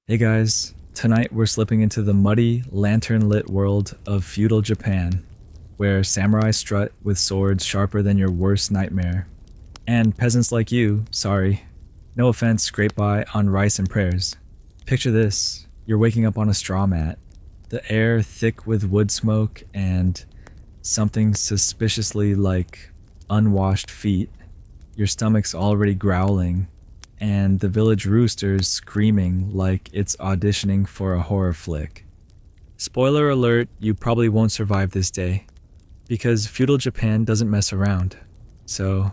Hey guys, tonight we're slipping into the muddy, lantern-lit world of feudal Japan, where samurai strut with swords sharper than your worst nightmare. And peasants like you, sorry, no offense, scrape by on rice and prayers. Picture this, you're waking up on a straw mat, the air thick with wood smoke and something suspiciously like unwashed feet. Your stomach's already growling, and the village rooster's screaming like it's auditioning for a horror flick. Spoiler alert, you probably won't survive this day, because feudal Japan doesn't mess around. So,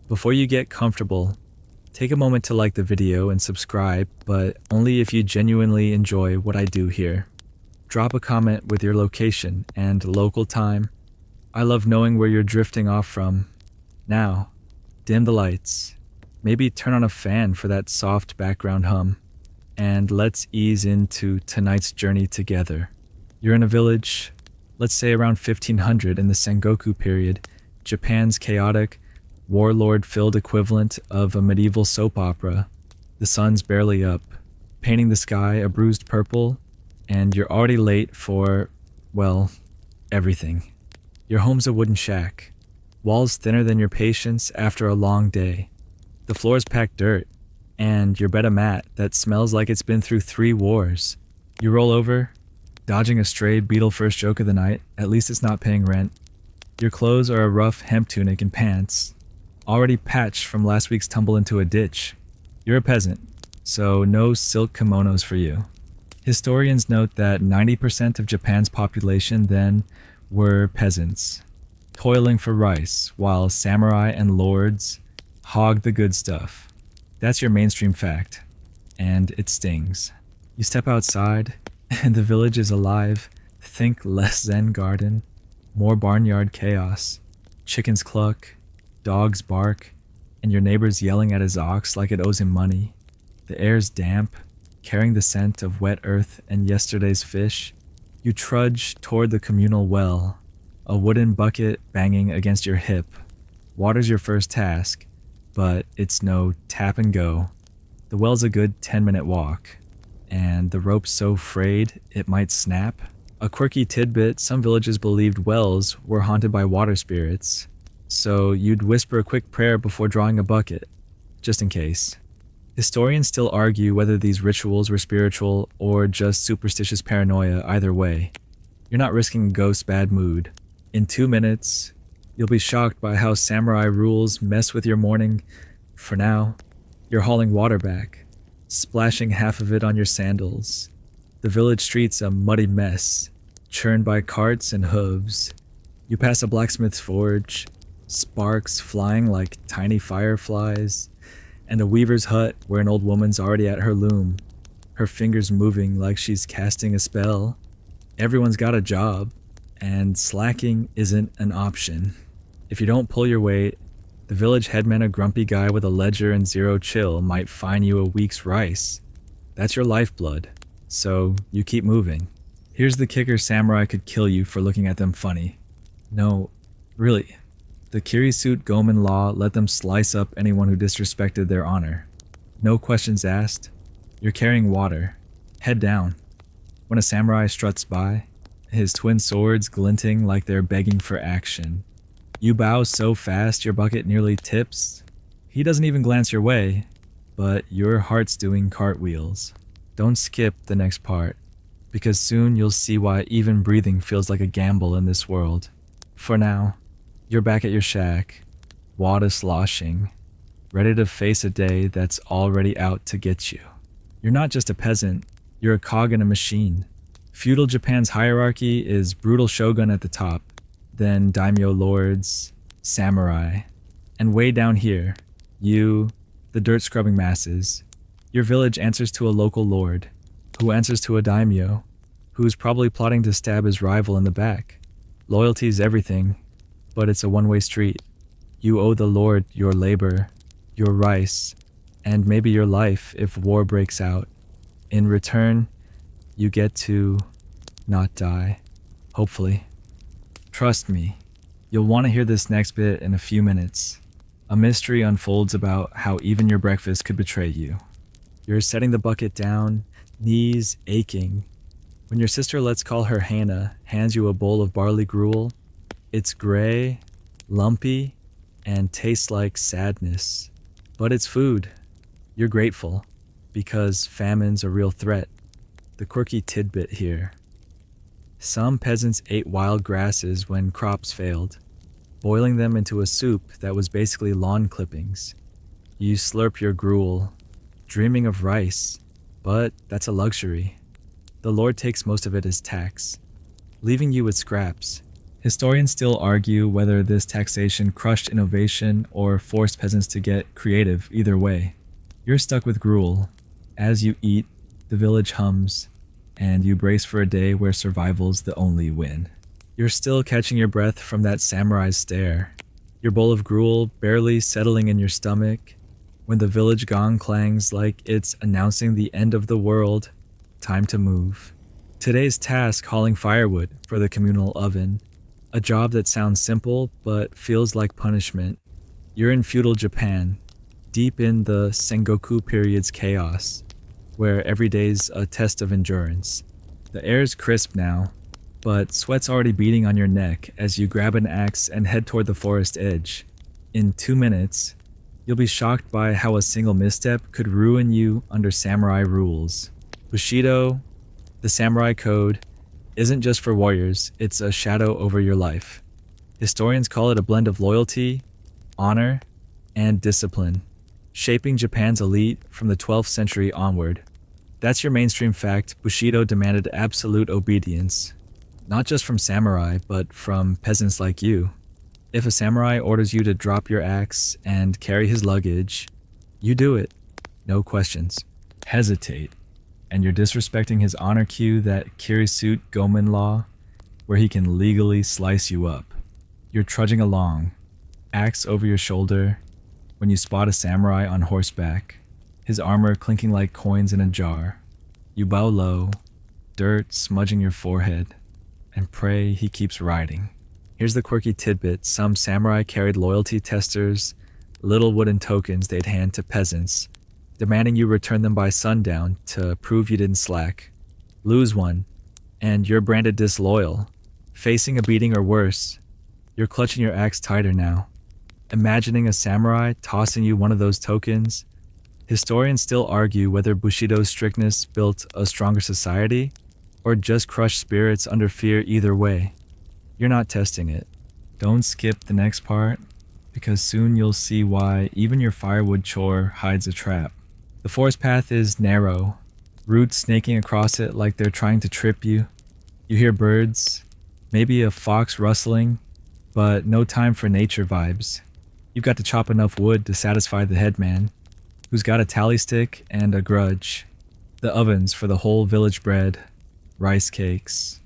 before you get comfortable, take a moment to like the video and subscribe, but only if you genuinely enjoy what I do here. Drop a comment with your location and local time. I love knowing where you're drifting off from. Now, dim the lights. Maybe turn on a fan for that soft background hum. And let's ease into tonight's journey together. You're in a village, let's say around 1500 in the Sengoku period, Japan's chaotic, warlord-filled equivalent of a medieval soap opera. The sun's barely up, painting the sky a bruised purple, and you're already late for, well, everything. Your home's a wooden shack, walls thinner than your patience after a long day. The floor's packed dirt, and your bed a mat that smells like it's been through 3 wars. You roll over, dodging a stray beetle first joke of the night, at least it's not paying rent. Your clothes are a rough hemp tunic and pants, already patched from last week's tumble into a ditch. You're a peasant, so no silk kimonos for you. Historians note that 90% of Japan's population then were peasants, toiling for rice, while samurai and lords hog the good stuff. That's your mainstream fact, and it stings. You step outside, and the village is alive. Think less Zen garden, more barnyard chaos. Chickens cluck, dogs bark, and your neighbor's yelling at his ox like it owes him money. The air's damp, carrying the scent of wet earth and yesterday's fish. You trudge toward the communal well, a wooden bucket banging against your hip. Water's your first task, but it's no tap and go. The well's a good 10-minute walk, and the rope's so frayed it might snap. A quirky tidbit, some villages believed wells were haunted by water spirits, so you'd whisper a quick prayer before drawing a bucket, just in case. Historians still argue whether these rituals were spiritual or just superstitious paranoia. Either way, you're not risking a ghost's bad mood. In 2 minutes, you'll be shocked by how samurai rules mess with your morning. For now, you're hauling water back, splashing half of it on your sandals. The village street's a muddy mess, churned by carts and hooves. You pass a blacksmith's forge, sparks flying like tiny fireflies, and a weaver's hut where an old woman's already at her loom, her fingers moving like she's casting a spell. Everyone's got a job, and slacking isn't an option. If you don't pull your weight, the village headman, a grumpy guy with a ledger and zero chill, might fine you a week's rice. That's your lifeblood, so you keep moving. Here's the kicker: samurai could kill you for looking at them funny. No, really. The Kirisute Gomen law let them slice up anyone who disrespected their honor. No questions asked. You're carrying water. Head down. When a samurai struts by, his twin swords glinting like they're begging for action, you bow so fast your bucket nearly tips. He doesn't even glance your way, but your heart's doing cartwheels. Don't skip the next part, because soon you'll see why even breathing feels like a gamble in this world. For now, you're back at your shack, water sloshing, ready to face a day that's already out to get you. You're not just a peasant, you're a cog in a machine. Feudal Japan's hierarchy is brutal shogun at the top, then daimyo lords, samurai, and way down here, you, the dirt-scrubbing masses. Your village answers to a local lord, who answers to a daimyo, who's probably plotting to stab his rival in the back. Loyalty's everything, but it's a one-way street. You owe the lord your labor, your rice, and maybe your life if war breaks out. In return, you get to not die, hopefully. Trust me, you'll want to hear this next bit in a few minutes. A mystery unfolds about how even your breakfast could betray you. You're setting the bucket down, knees aching. When your sister, let's call her Hannah, hands you a bowl of barley gruel, it's gray, lumpy, and tastes like sadness. But it's food. You're grateful, because famine's a real threat. The quirky tidbit here. Some peasants ate wild grasses when crops failed, boiling them into a soup that was basically lawn clippings. You slurp your gruel, dreaming of rice, but that's a luxury. The Lord takes most of it as tax, leaving you with scraps. Historians still argue whether this taxation crushed innovation or forced peasants to get creative. Either way, you're stuck with gruel. As you eat, the village hums, and you brace for a day where survival's the only win. You're still catching your breath from that samurai's stare, your bowl of gruel barely settling in your stomach when the village gong clangs like it's announcing the end of the world. Time to move. Today's task: hauling firewood for the communal oven. A job that sounds simple but feels like punishment. You're in feudal Japan, deep in the Sengoku period's chaos, where every day's a test of endurance. The air's crisp now, but sweat's already beading on your neck as you grab an axe and head toward the forest edge. In 2 minutes, you'll be shocked by how a single misstep could ruin you under samurai rules. Bushido, the samurai code, isn't just for warriors, it's a shadow over your life. Historians call it a blend of loyalty, honor, and discipline, shaping Japan's elite from the 12th century onward. That's your mainstream fact. Bushido demanded absolute obedience, not just from samurai, but from peasants like you. If a samurai orders you to drop your axe and carry his luggage, you do it. No questions. Hesitate, and you're disrespecting his honor cue, that Kirisute Gomen law, where he can legally slice you up. You're trudging along, axe over your shoulder, when you spot a samurai on horseback, his armor clinking like coins in a jar. You bow low, dirt smudging your forehead, and pray he keeps riding. Here's the quirky tidbit: some samurai carried loyalty testers, little wooden tokens they'd hand to peasants, demanding you return them by sundown to prove you didn't slack. Lose one, and you're branded disloyal, facing a beating or worse. You're clutching your axe tighter now, imagining a samurai tossing you one of those tokens. Historians still argue whether Bushido's strictness built a stronger society or just crushed spirits under fear. Either way, you're not testing it. Don't skip the next part, because soon you'll see why even your firewood chore hides a trap. The forest path is narrow, roots snaking across it like they're trying to trip you. You hear birds, maybe a fox rustling, but no time for nature vibes. You've got to chop enough wood to satisfy the headman, who's got a tally stick and a grudge. The ovens for the whole village bread, rice cakes,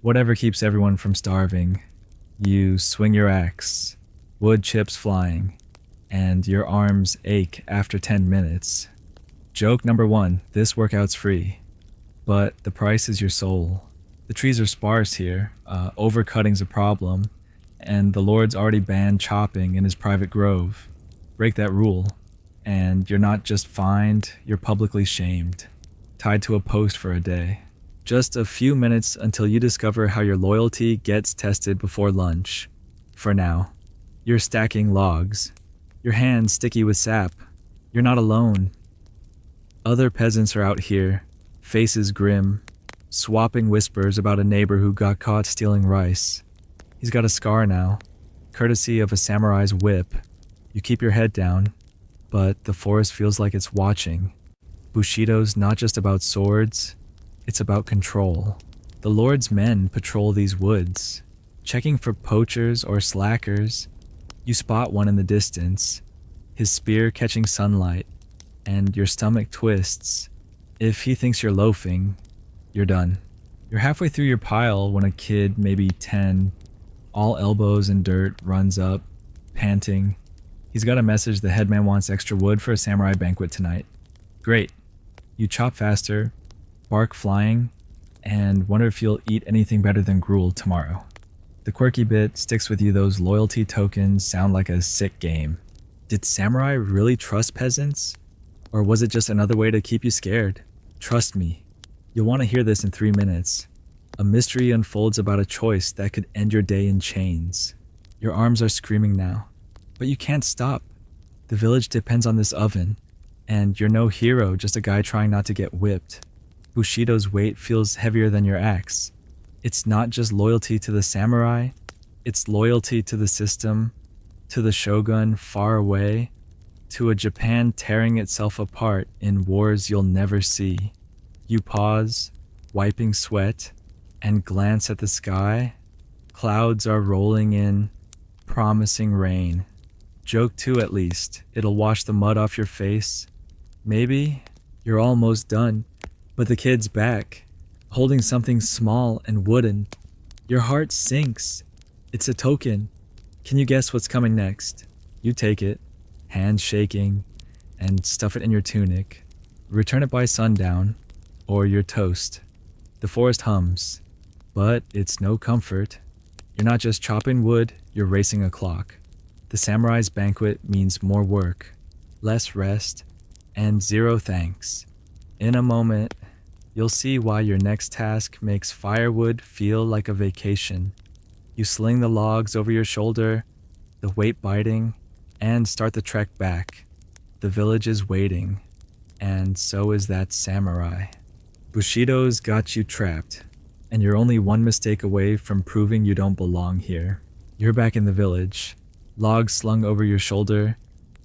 whatever keeps everyone from starving. You swing your axe, wood chips flying, and your arms ache after 10 minutes. Joke number 1, this workout's free, but the price is your soul. The trees are sparse here, overcutting's a problem, and the Lord's already banned chopping in his private grove. Break that rule, and you're not just fined, you're publicly shamed, tied to a post for a day. Just a few minutes until you discover how your loyalty gets tested before lunch. For now, you're stacking logs, your hands sticky with sap. You're not alone. Other peasants are out here, faces grim, swapping whispers about a neighbor who got caught stealing rice. He's got a scar now, courtesy of a samurai's whip. You keep your head down, but the forest feels like it's watching. Bushido's not just about swords, it's about control. The Lord's men patrol these woods, checking for poachers or slackers. You spot one in the distance, his spear catching sunlight, and your stomach twists. If he thinks you're loafing, you're done. You're halfway through your pile when a kid, maybe 10, all elbows in dirt, runs up, panting. He's got a message: the headman wants extra wood for a samurai banquet tonight. Great. You chop faster, bark flying, and wonder if you'll eat anything better than gruel tomorrow. The quirky bit sticks with you: those loyalty tokens sound like a sick game. Did samurai really trust peasants? Or was it just another way to keep you scared? Trust me, You'll want to hear this in 3 minutes. A mystery unfolds about a choice that could end your day in chains. Your arms are screaming now, but you can't stop. The village depends on this oven, and you're no hero, just a guy trying not to get whipped. Bushido's weight feels heavier than your axe. It's not just loyalty to the samurai, it's loyalty to the system, to the shogun far away, to a Japan tearing itself apart in wars you'll never see. You pause, wiping sweat, and glance at the sky. Clouds are rolling in, promising rain. Joke 2 at least, it'll wash the mud off your face. Maybe you're almost done, but the kid's back, holding something small and wooden. Your heart sinks. It's a token. Can you guess what's coming next? You take it, hands shaking, and stuff it in your tunic. Return it by sundown, or you're toast. The forest hums, but it's no comfort. You're not just chopping wood, you're racing a clock. The samurai's banquet means more work, less rest, and zero thanks. In a moment, you'll see why your next task makes firewood feel like a vacation. You sling the logs over your shoulder, the weight biting, and start the trek back. The village is waiting, and so is that samurai. Bushido's got you trapped, and you're only one mistake away from proving you don't belong here. You're back in the village, logs slung over your shoulder,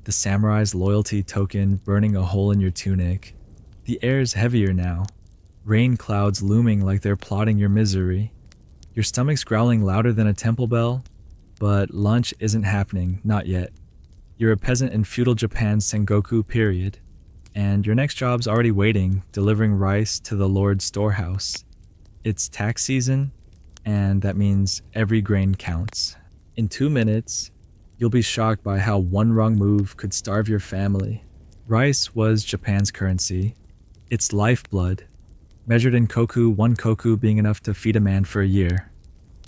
the samurai's loyalty token burning a hole in your tunic. The air's heavier now, rain clouds looming like they're plotting your misery. Your stomach's growling louder than a temple bell, but lunch isn't happening, not yet. You're a peasant in feudal Japan's Sengoku period, and your next job's already waiting, delivering rice to the Lord's storehouse. It's tax season, and that means every grain counts. In 2 minutes, you'll be shocked by how one wrong move could starve your family. Rice was Japan's currency, its lifeblood, measured in koku, 1 koku being enough to feed a man for a year.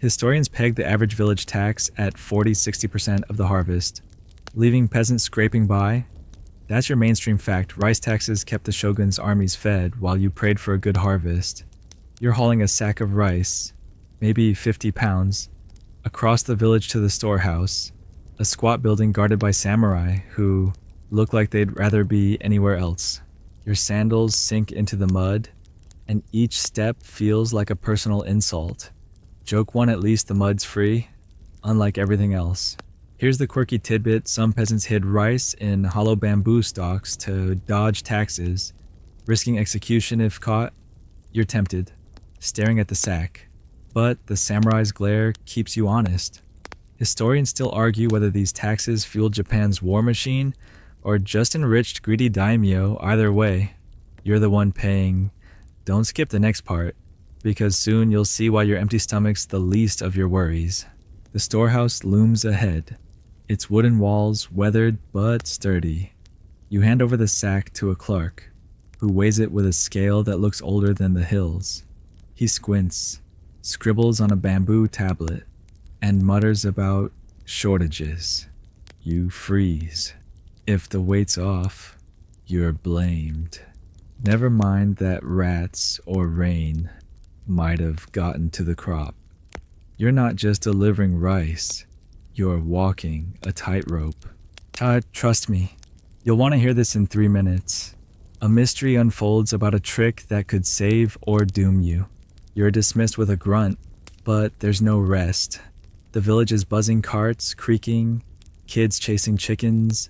Historians peg the average village tax at 40-60% of the harvest, leaving peasants scraping by. That's your mainstream fact. Rice taxes kept the shogun's armies fed while you prayed for a good harvest. You're hauling a sack of rice, maybe 50 pounds, across the village to the storehouse, a squat building guarded by samurai who look like they'd rather be anywhere else. Your sandals sink into the mud, and each step feels like a personal insult. Joke 1 at least, the mud's free, unlike everything else. Here's the quirky tidbit: some peasants hid rice in hollow bamboo stalks to dodge taxes, risking execution if caught. You're tempted, staring at the sack, but the samurai's glare keeps you honest. Historians still argue whether these taxes fueled Japan's war machine or just enriched greedy daimyo. Either way, you're the one paying. Don't skip the next part, because soon you'll see why your empty stomach's the least of your worries. The storehouse looms ahead, its wooden walls weathered but sturdy. You hand over the sack to a clerk, who weighs it with a scale that looks older than the hills. He squints, scribbles on a bamboo tablet, and mutters about shortages. You freeze. If the weight's off, you're blamed. Never mind that rats or rain might have gotten to the crop. You're not just delivering rice, you're walking a tightrope. Trust me, you'll want to hear this in 3 minutes. A mystery unfolds about a trick that could save or doom you. You're dismissed with a grunt, but there's no rest. The village is buzzing carts, creaking, kids chasing chickens,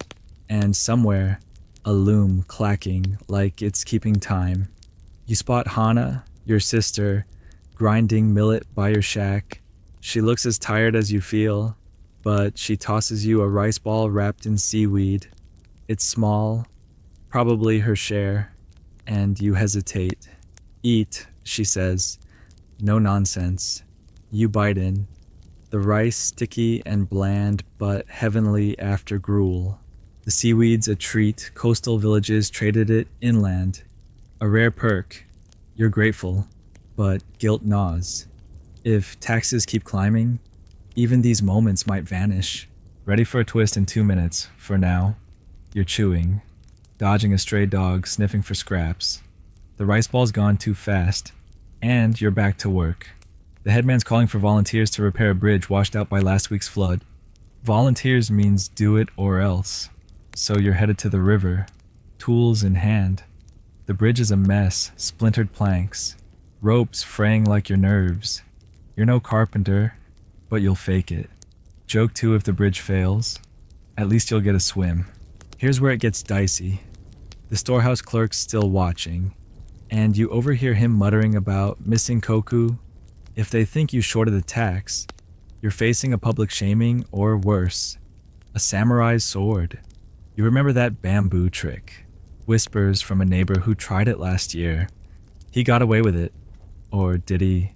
and somewhere, a loom clacking like it's keeping time. You spot Hana, your sister, grinding millet by your shack. She looks as tired as you feel, but she tosses you a rice ball wrapped in seaweed. It's small, probably her share, and you hesitate. Eat, she says. No nonsense. You bite in. The rice sticky and bland, but heavenly after gruel. The seaweed's a treat. Coastal villages traded it inland. A rare perk. You're grateful, but guilt gnaws. If taxes keep climbing, even these moments might vanish. Ready for a twist in 2 minutes. For now, you're chewing, dodging a stray dog, sniffing for scraps. The rice ball's gone too fast, and you're back to work. The headman's calling for volunteers to repair a bridge washed out by last week's flood. Volunteers means do it or else. So you're headed to the river, tools in hand. The bridge is a mess, splintered planks, ropes fraying like your nerves. You're no carpenter, but you'll fake it. Joke too if the bridge fails. At least you'll get a swim. Here's where it gets dicey. The storehouse clerk's still watching, and you overhear him muttering about missing koku. If they think you shorted the tax, you're facing a public shaming or worse, a samurai's sword. You remember that bamboo trick. Whispers from a neighbor who tried it last year. He got away with it. Or did he?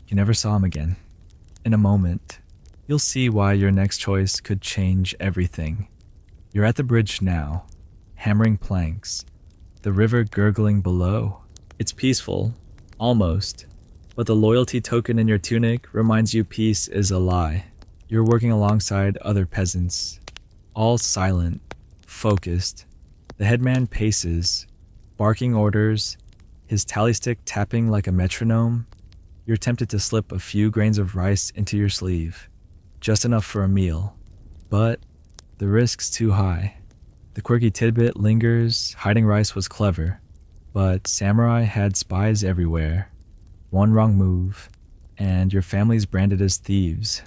You never saw him again. In a moment, you'll see why your next choice could change everything. You're at the bridge now, hammering planks, the river gurgling below. It's peaceful, almost, but the loyalty token in your tunic reminds you peace is a lie. You're working alongside other peasants, all silent, focused. The headman paces, barking orders, his tally stick tapping like a metronome. You're tempted to slip a few grains of rice into your sleeve, just enough for a meal, but the risk's too high. The quirky tidbit lingers. Hiding rice was clever, but samurai had spies everywhere. One wrong move, and your family's branded as thieves.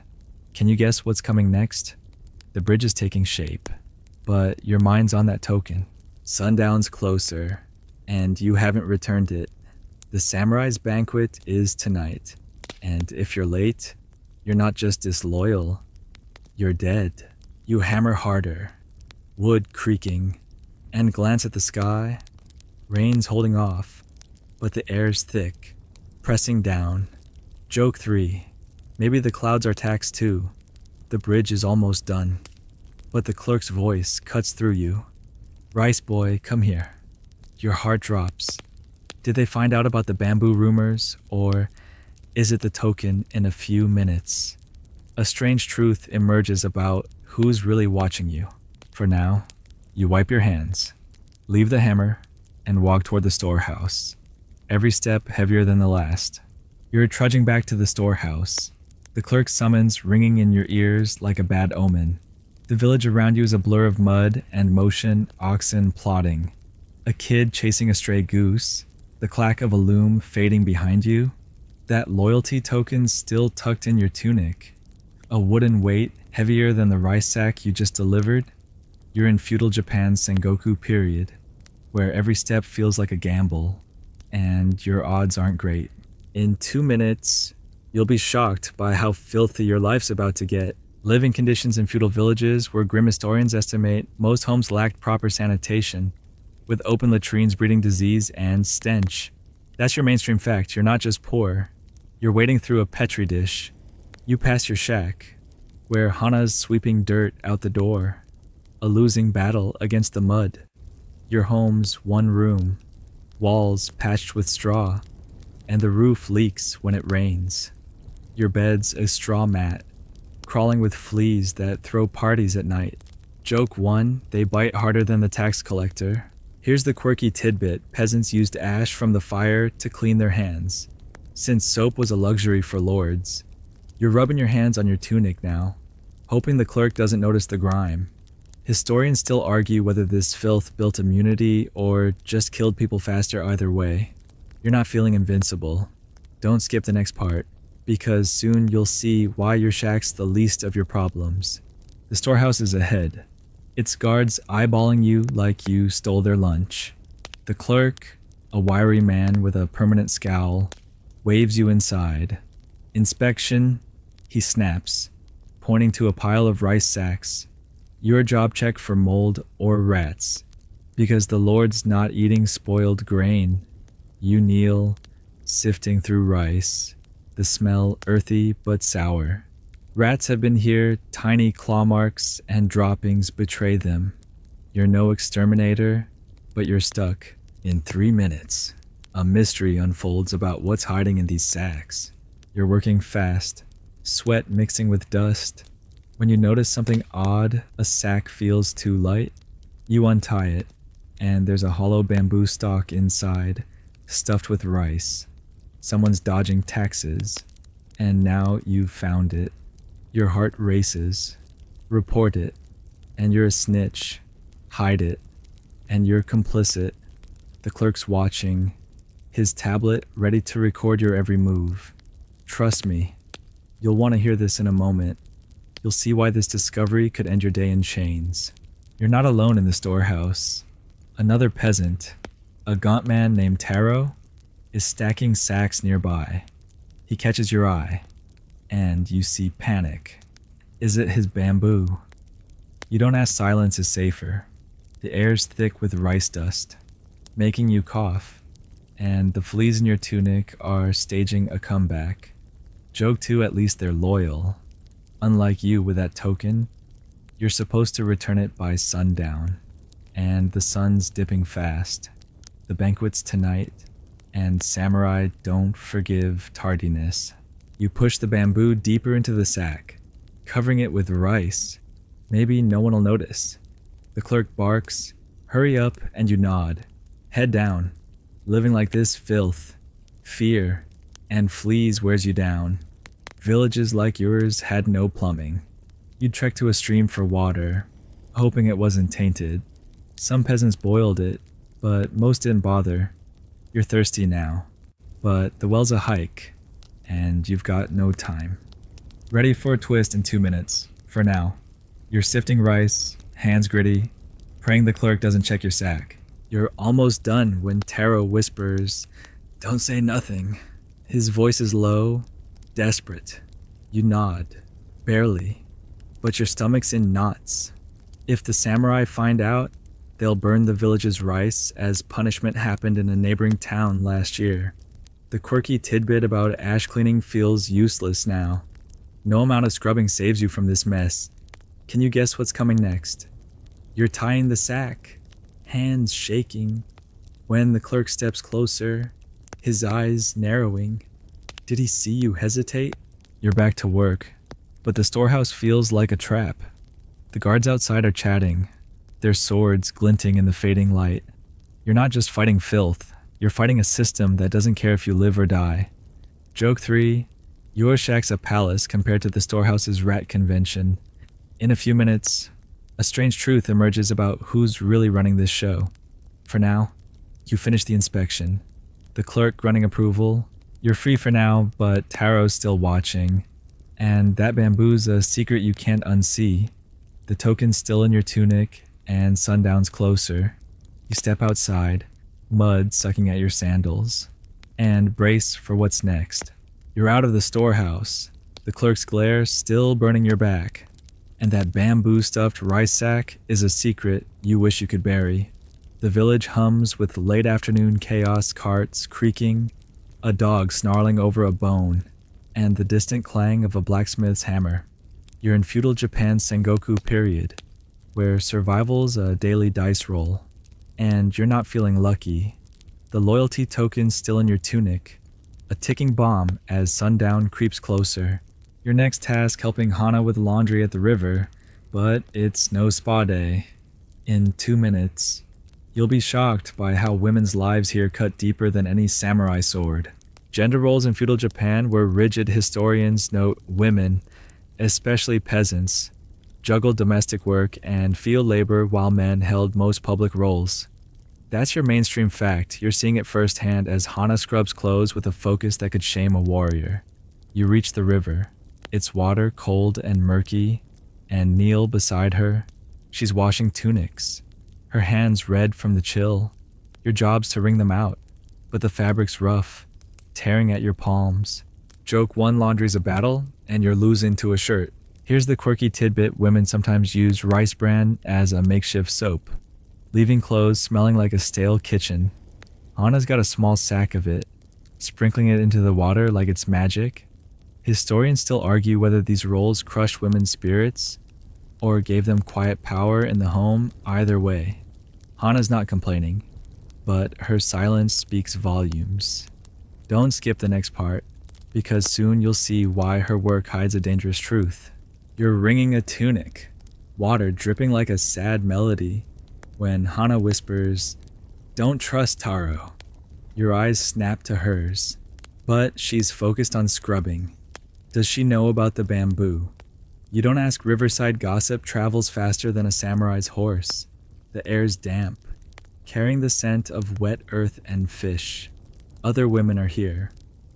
Can you guess what's coming next? The bridge is taking shape, but your mind's on that token. Sundown's closer, and you haven't returned it. The samurai's banquet is tonight, and if you're late, you're not just disloyal, you're dead. You hammer harder, wood creaking, and glance at the sky. Rain's holding off, but the air's thick, pressing down. Joke 3. Maybe the clouds are taxed too. The bridge is almost done. But the clerk's voice cuts through you. Rice boy, come here. Your heart drops. Did they find out about the bamboo rumors, or is it the token in a few minutes? A strange truth emerges about who's really watching you. For now, you wipe your hands, leave the hammer, and walk toward the storehouse. Every step heavier than the last. You're trudging back to the storehouse, the clerk's summons ringing in your ears like a bad omen. The village around you is a blur of mud and motion, oxen plodding. A kid chasing a stray goose, the clack of a loom fading behind you. That loyalty token still tucked in your tunic. A wooden weight heavier than the rice sack you just delivered. You're in feudal Japan's Sengoku period, where every step feels like a gamble, and your odds aren't great. In 2 minutes, you'll be shocked by how filthy your life's about to get. Living conditions in feudal villages where grim historians estimate most homes lacked proper sanitation, with open latrines breeding disease and stench. That's your mainstream fact. You're not just poor. You're wading through a petri dish. You pass your shack, where Hana's sweeping dirt out the door, a losing battle against the mud. Your home's one room, walls patched with straw, and the roof leaks when it rains. Your bed's a straw mat, crawling with fleas that throw parties at night. Joke 1, they bite harder than the tax collector. Here's the quirky tidbit: peasants used ash from the fire to clean their hands, since soap was a luxury for lords. You're rubbing your hands on your tunic now, hoping the clerk doesn't notice the grime. Historians still argue whether this filth built immunity or just killed people faster. Either way, you're not feeling invincible. Don't skip the next part, because soon you'll see why your shack's the least of your problems. The storehouse is ahead, its guards eyeballing you like you stole their lunch. The clerk, a wiry man with a permanent scowl, waves you inside. Inspection, he snaps, pointing to a pile of rice sacks. Your job check for mold or rats, because the Lord's not eating spoiled grain. You kneel, sifting through rice, the smell earthy but sour. Rats have been here, tiny claw marks and droppings betray them. You're no exterminator, but you're stuck. In 3 minutes, a mystery unfolds about what's hiding in these sacks. You're working fast, sweat mixing with dust. When you notice something odd, a sack feels too light. You untie it, and there's a hollow bamboo stalk inside, stuffed with rice. Someone's dodging taxes, and now you've found it. Your heart races. Report it, and you're a snitch. Hide it, and you're complicit. The clerk's watching, his tablet ready to record your every move. Trust me, you'll want to hear this in a moment. You'll see why this discovery could end your day in chains. You're not alone in the storehouse. Another peasant, a gaunt man named Taro, is stacking sacks nearby. He catches your eye, and you see panic. Is it his bamboo? You don't ask, silence is safer. The air's thick with rice dust, making you cough, and the fleas in your tunic are staging a comeback. Joke 2, at least they're loyal. Unlike you with that token, you're supposed to return it by sundown, and the sun's dipping fast. The banquet's tonight, and samurai don't forgive tardiness. You push the bamboo deeper into the sack, covering it with rice. Maybe no one will notice. The clerk barks, hurry up, and you nod. Head down. Living like this filth, fear, and fleas wears you down. Villages like yours had no plumbing. You'd trek to a stream for water, hoping it wasn't tainted. Some peasants boiled it, but most didn't bother. You're thirsty now, but the well's a hike, and you've got no time. Ready for a twist in 2 minutes, for now. You're sifting rice, hands gritty, praying the clerk doesn't check your sack. You're almost done when Taro whispers, "Don't say nothing." His voice is low, desperate. You nod, barely, but your stomach's in knots. If the samurai find out, they'll burn the village's rice as punishment happened in a neighboring town last year. The quirky tidbit about ash cleaning feels useless now. No amount of scrubbing saves you from this mess. Can you guess what's coming next? You're tying the sack, hands shaking, when the clerk steps closer, his eyes narrowing. Did he see you hesitate? You're back to work, but the storehouse feels like a trap. The guards outside are chatting, their swords glinting in the fading light. You're not just fighting filth, you're fighting a system that doesn't care if you live or die. Joke 3, your shack's a palace compared to the storehouse's rat convention. In a few minutes, a strange truth emerges about who's really running this show. For now, you finish the inspection. The clerk running approval. You're free for now, but Taro's still watching. And that bamboo's a secret you can't unsee. The token's still in your tunic, and sundown's closer. You step outside, mud sucking at your sandals, and brace for what's next. You're out of the storehouse, the clerk's glare still burning your back, and that bamboo-stuffed rice sack is a secret you wish you could bury. The village hums with late afternoon chaos, carts creaking, a dog snarling over a bone, and the distant clang of a blacksmith's hammer. You're in feudal Japan's Sengoku period, where survival's a daily dice roll, and you're not feeling lucky. The loyalty token's still in your tunic, a ticking bomb as sundown creeps closer. Your next task helping Hana with laundry at the river, but it's no spa day. In 2 minutes, you'll be shocked by how women's lives here cut deeper than any samurai sword. Gender roles in feudal Japan were rigid. Historians note women, especially peasants, juggled domestic work and field labor while men held most public roles. That's your mainstream fact. You're seeing it firsthand as Hana scrubs clothes with a focus that could shame a warrior. You reach the river. Its water cold and murky, and kneel beside her. She's washing tunics, her hands red from the chill. Your job's to wring them out, but the fabric's rough, tearing at your palms. Joke 1, laundry's a battle, and you're losing to a shirt. Here's the quirky tidbit: women sometimes use rice bran as a makeshift soap, leaving clothes smelling like a stale kitchen. Hana's got a small sack of it, sprinkling it into the water like it's magic. Historians still argue whether these roles crushed women's spirits or gave them quiet power in the home. Either way, Hana's not complaining, but her silence speaks volumes. Don't skip the next part, because soon you'll see why her work hides a dangerous truth. You're wringing a tunic, water dripping like a sad melody, when Hana whispers, "Don't trust Taro. Your eyes snap to hers, but she's focused on scrubbing. Does she know about the bamboo? You don't ask. Riverside gossip travels faster than a samurai's horse. The air's damp, carrying the scent of wet earth and fish. Other women are here,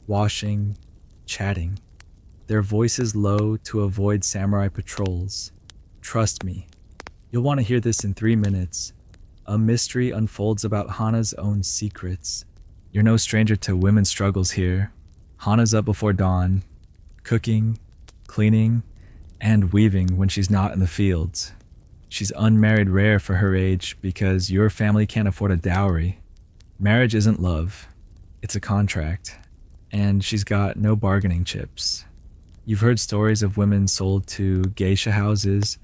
washing, chatting, their voices low to avoid samurai patrols. Trust me, you'll want to hear this in 3 minutes. A mystery unfolds about Hana's own secrets. You're no stranger to women's struggles here. Hana's up before dawn, cooking, cleaning, and weaving when she's not in the fields. She's unmarried rare for her age because your family can't afford a dowry. Marriage isn't love, it's a contract, and she's got no bargaining chips. You've heard stories of women sold to geisha houses,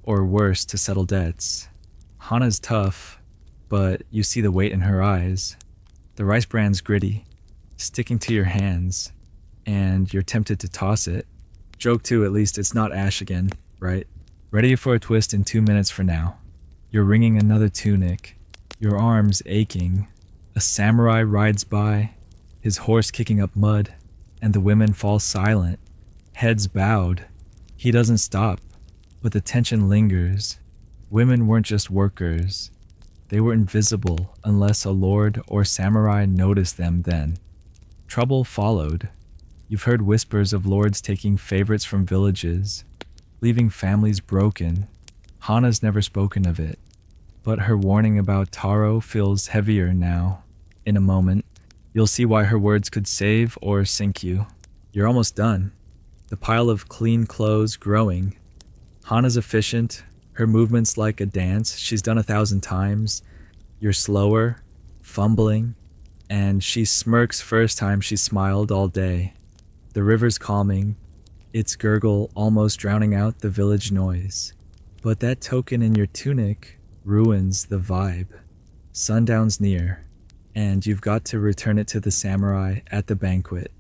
or worse, to settle debts. Hana's tough, but you see the weight in her eyes. The rice brand's gritty, sticking to your hands, and you're tempted to toss it. Joke too, at least it's not ash again, right? Ready for a twist in 2 minutes for now. You're wringing another tunic, your arms aching. A samurai rides by, his horse kicking up mud, and the women fall silent, heads bowed. He doesn't stop, but the tension lingers. Women weren't just workers. They were invisible unless a lord or samurai noticed them then. Trouble followed. You've heard whispers of lords taking favorites from villages, leaving families broken. Hana's never spoken of it, but her warning about Taro feels heavier now. In a moment, you'll see why her words could save or sink you. You're almost done. The pile of clean clothes growing. Hana's efficient, her movements like a dance she's done 1,000 times. You're slower, fumbling, and she smirks first time she smiled all day. The river's calming, its gurgle almost drowning out the village noise. But that token in your tunic ruins the vibe. Sundown's near, and you've got to return it to the samurai at the banquet.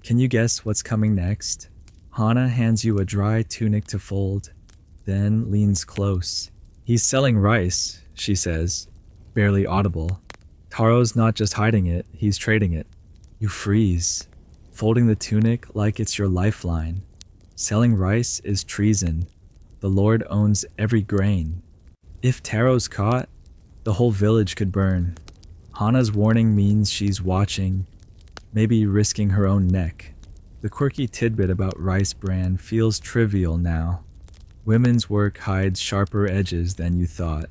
Can you guess what's coming next? Hana hands you a dry tunic to fold, then leans close. He's selling rice, she says, barely audible. Taro's not just hiding it, he's trading it. You freeze, folding the tunic like it's your lifeline. Selling rice is treason. The Lord owns every grain. If Taro's caught, the whole village could burn. Hana's warning means she's watching, maybe risking her own neck. The quirky tidbit about rice bran feels trivial now. Women's work hides sharper edges than you thought.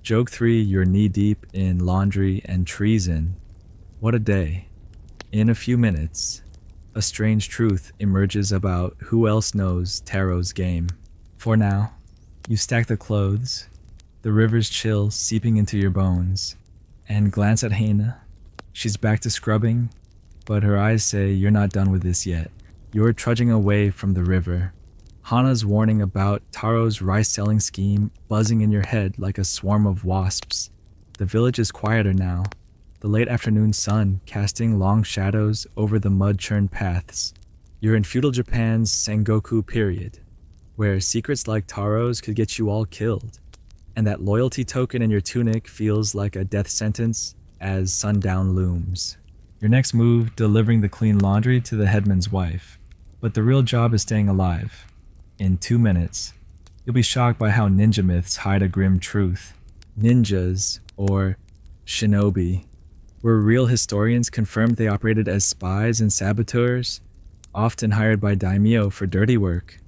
Joke 3, you're knee-deep in laundry and treason. What a day. In a few minutes, a strange truth emerges about who else knows Taro's game. For now, you stack the clothes, the river's chill seeping into your bones, and glance at Hana. She's back to scrubbing, but her eyes say you're not done with this yet. You're trudging away from the river. Hana's warning about Taro's rice-selling scheme buzzing in your head like a swarm of wasps. The village is quieter now, the late afternoon sun casting long shadows over the mud-churned paths. You're in feudal Japan's Sengoku period, where secrets like Taro's could get you all killed, and that loyalty token in your tunic feels like a death sentence as sundown looms. Your next move, delivering the clean laundry to the headman's wife. But the real job is staying alive. In 2 minutes, you'll be shocked by how ninja myths hide a grim truth. Ninjas, or shinobi, where real historians confirmed they operated as spies and saboteurs, often hired by daimyo for dirty work.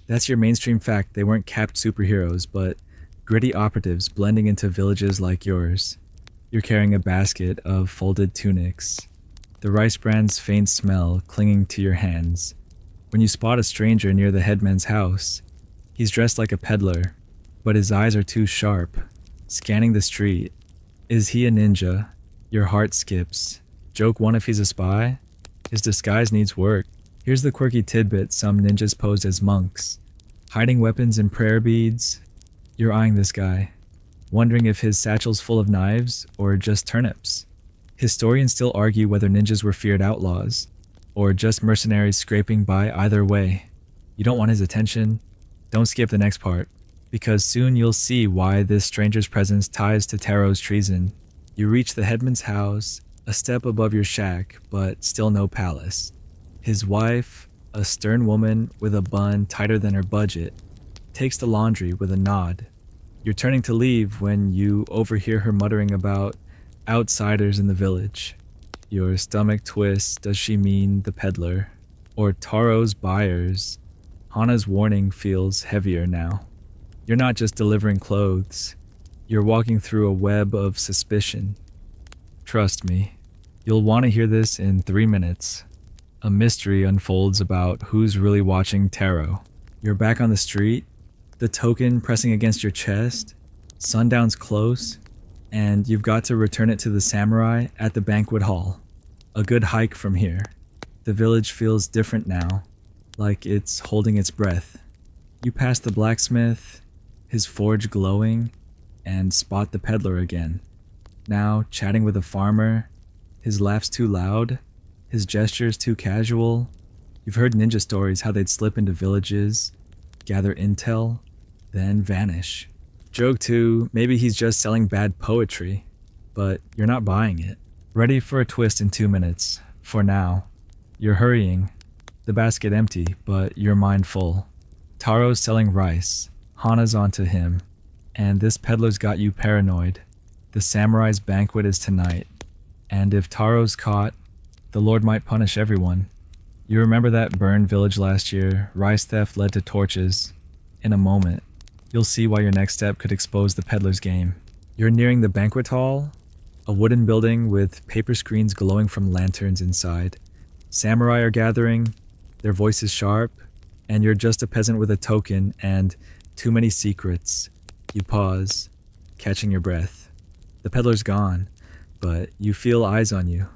That's your mainstream fact. They weren't capped superheroes, but gritty operatives blending into villages like yours. You're carrying a basket of folded tunics, the rice brand's faint smell clinging to your hands. When you spot a stranger near the headman's house, he's dressed like a peddler, but his eyes are too sharp, scanning the street. Is he a ninja? Your heart skips. Joke 1, if he's a spy, his disguise needs work. Here's the quirky tidbit: some ninjas posed as monks, hiding weapons and prayer beads. You're eyeing this guy, wondering if his satchel's full of knives or just turnips. Historians still argue whether ninjas were feared outlaws, or just mercenaries scraping by. Either way, you don't want his attention. Don't skip the next part, because soon you'll see why this stranger's presence ties to Taro's treason. You reach the headman's house, A step above your shack, but still no palace. His wife, a stern woman with a bun tighter than her budget, takes the laundry with a nod. You're turning to leave when you overhear her muttering about outsiders in the village. Your stomach twists. Does she mean the peddler? Or Taro's buyers? Hana's warning feels heavier now. You're not just delivering clothes. You're walking through a web of suspicion. Trust me, you'll want to hear this in 3 minutes. A mystery unfolds about who's really watching Taro. You're back on the street, the token pressing against your chest, sundown's close, and you've got to return it to the samurai at the banquet hall. A good hike from here. The village feels different now, like it's holding its breath. You pass the blacksmith, his forge glowing, and spot the peddler again. Now chatting with a farmer, his laughs too loud, his gestures too casual. You've heard ninja stories how they'd slip into villages, gather intel, then vanish. Joke 2, maybe he's just selling bad poetry, but you're not buying it. Ready for a twist in 2 minutes. For now, you're hurrying. The basket empty, but your mind full. Taro's selling rice, Hana's onto him, and this peddler's got you paranoid. The samurai's banquet is tonight, and if Taro's caught, the Lord might punish everyone. You remember that burned village last year? Rice theft led to torches. In a moment, you'll see why your next step could expose the peddler's game. You're nearing the banquet hall, a wooden building with paper screens glowing from lanterns inside. Samurai are gathering, their voices sharp, and you're just a peasant with a token and too many secrets. You pause, catching your breath. The peddler's gone, but you feel eyes on you.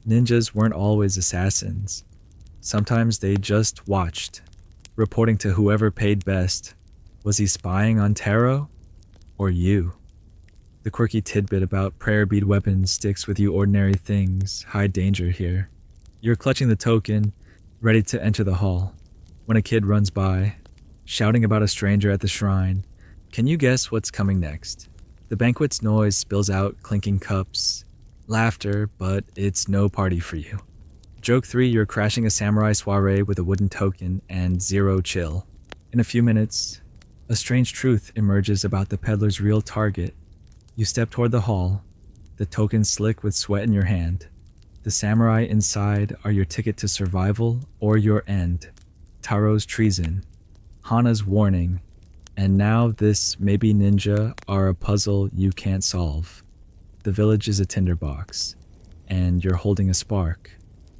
Ninjas weren't always assassins. Sometimes they just watched, reporting to whoever paid best. Was he spying on Taro? Or you? The quirky tidbit about prayer bead weapons sticks with you. Ordinary things hide danger here. You're clutching the token, ready to enter the hall, when a kid runs by, shouting about a stranger at the shrine. Can you guess what's coming next? The banquet's noise spills out clinking cups, laughter, but it's no party for you. Joke 3, you're crashing a samurai soiree with a wooden token and zero chill. In a few minutes, a strange truth emerges about the peddler's real target. You step toward the hall, the token slick with sweat in your hand. The samurai inside are your ticket to survival or your end. Taro's treason, Hana's warning, and now this maybe ninja are a puzzle you can't solve. The village is a tinderbox, and you're holding a spark.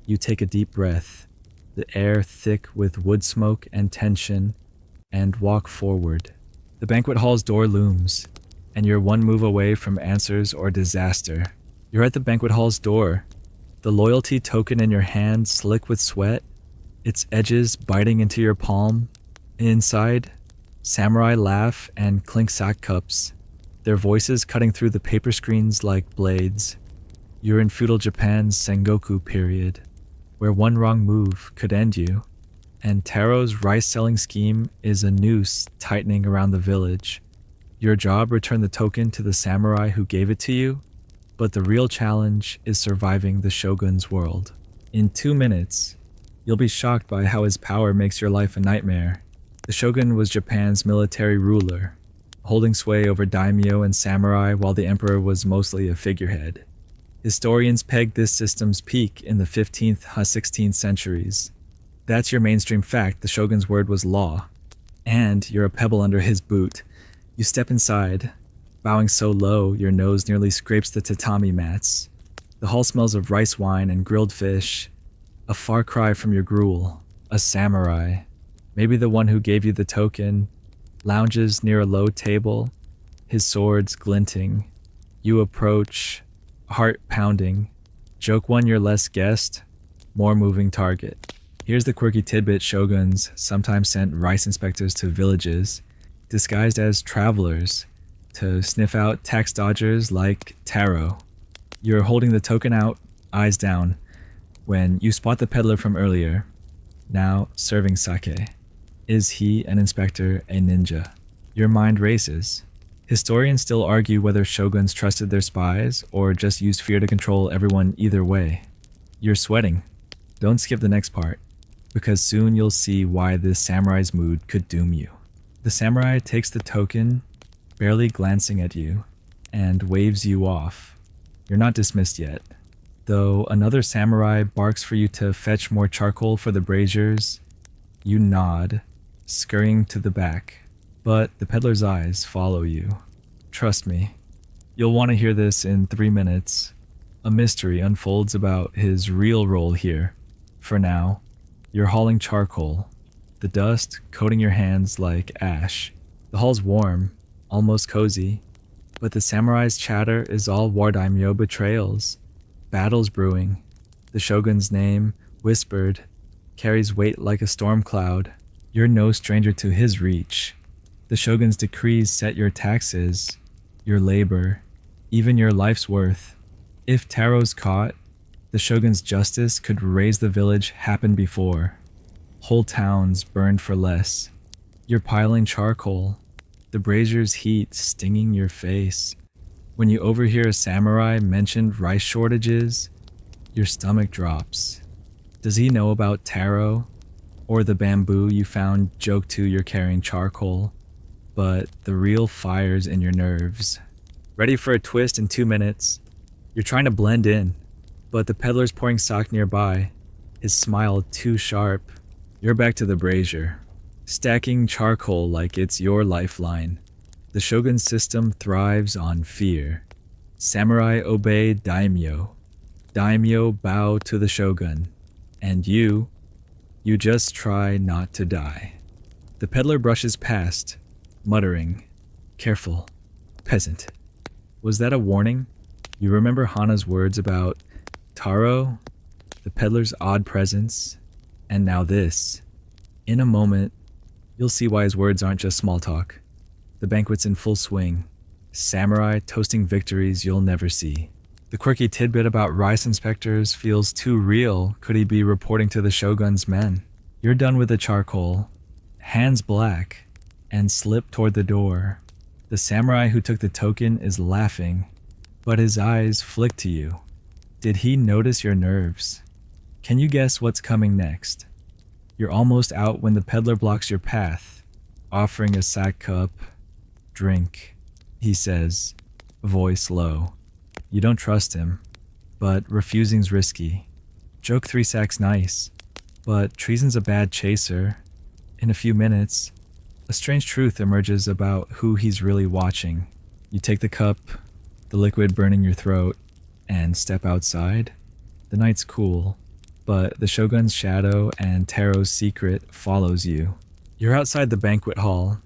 You take a deep breath, the air thick with wood smoke and tension, and walk forward. The banquet hall's door looms, and you're one move away from answers or disaster. You're at the banquet hall's door, the loyalty token in your hand slick with sweat, its edges biting into your palm. Inside, samurai laugh and clink sack cups, their voices cutting through the paper screens like blades. You're in feudal Japan's Sengoku period, where one wrong move could end you, and Taro's rice-selling scheme is a noose tightening around the village. Your job: return the token to the samurai who gave it to you, but the real challenge is surviving the shogun's world. In 2 minutes, you'll be shocked by how his power makes your life a nightmare. The shogun was Japan's military ruler, holding sway over daimyo and samurai while the emperor was mostly a figurehead. Historians peg this system's peak in the 15th and 16th centuries. That's your mainstream fact: the shogun's word was law. And you're a pebble under his boot. You step inside, bowing so low your nose nearly scrapes the tatami mats. The hall smells of rice wine and grilled fish, a far cry from your gruel. A samurai, maybe the one who gave you the token, lounges near a low table, his swords glinting. You approach, heart pounding. Joke 1, you're less guessed, more moving target. Here's the quirky tidbit: shoguns sometimes sent rice inspectors to villages, disguised as travelers, to sniff out tax dodgers like Taro. You're holding the token out, eyes down, when you spot the peddler from earlier, now serving sake. Is he, an inspector, a ninja? Your mind races. Historians still argue whether shoguns trusted their spies or just used fear to control everyone either way. You're sweating. Don't skip the next part, because soon you'll see why this samurai's mood could doom you. The samurai takes the token, barely glancing at you, and waves you off. You're not dismissed yet, though another samurai barks for you to fetch more charcoal for the braziers. You nod, scurrying to the back, but the peddler's eyes follow you. Trust me, you'll want to hear this in 3 minutes. A mystery unfolds about his real role here. For now, you're hauling charcoal, the dust coating your hands like ash. The hall's warm, almost cozy, but the samurai's chatter is all war daimyo betrayals. Battles brewing. The shogun's name, whispered, carries weight like a storm cloud. You're no stranger to his reach. The shogun's decrees set your taxes, your labor, even your life's worth. If Taro's caught, the shogun's justice could raise the village happened before. Whole towns burned for less. You're piling charcoal, the brazier's heat stinging your face. When you overhear a samurai mention rice shortages, your stomach drops. Does he know about taro, or the bamboo you found joke to you're carrying charcoal? But the real fire's in your nerves. Ready for a twist in 2 minutes. You're trying to blend in, but the peddler's pouring sock nearby, his smile too sharp. You're back to the brazier, stacking charcoal like it's your lifeline. The shogun's system thrives on fear. Samurai obey daimyo. Daimyo bow to the shogun. And you just try not to die. The peddler brushes past, muttering, "Careful, peasant." Was that a warning? You remember Hana's words about Taro, the peddler's odd presence, and now this. In a moment, you'll see why his words aren't just small talk. The banquet's in full swing. Samurai toasting victories you'll never see. The quirky tidbit about rice inspectors feels too real. Could he be reporting to the shogun's men? You're done with the charcoal, hands black, and slip toward the door. The samurai who took the token is laughing, but his eyes flick to you. Did he notice your nerves? Can you guess what's coming next? You're almost out when the peddler blocks your path, offering a sack cup. "Drink," he says, voice low. You don't trust him, but refusing's risky. Joke 3 sacks nice, but treason's a bad chaser. In a few minutes, a strange truth emerges about who he's really watching. You take the cup, the liquid burning your throat, and step outside. The night's cool, but the shogun's shadow and Taro's secret follows you. You're outside the banquet hall,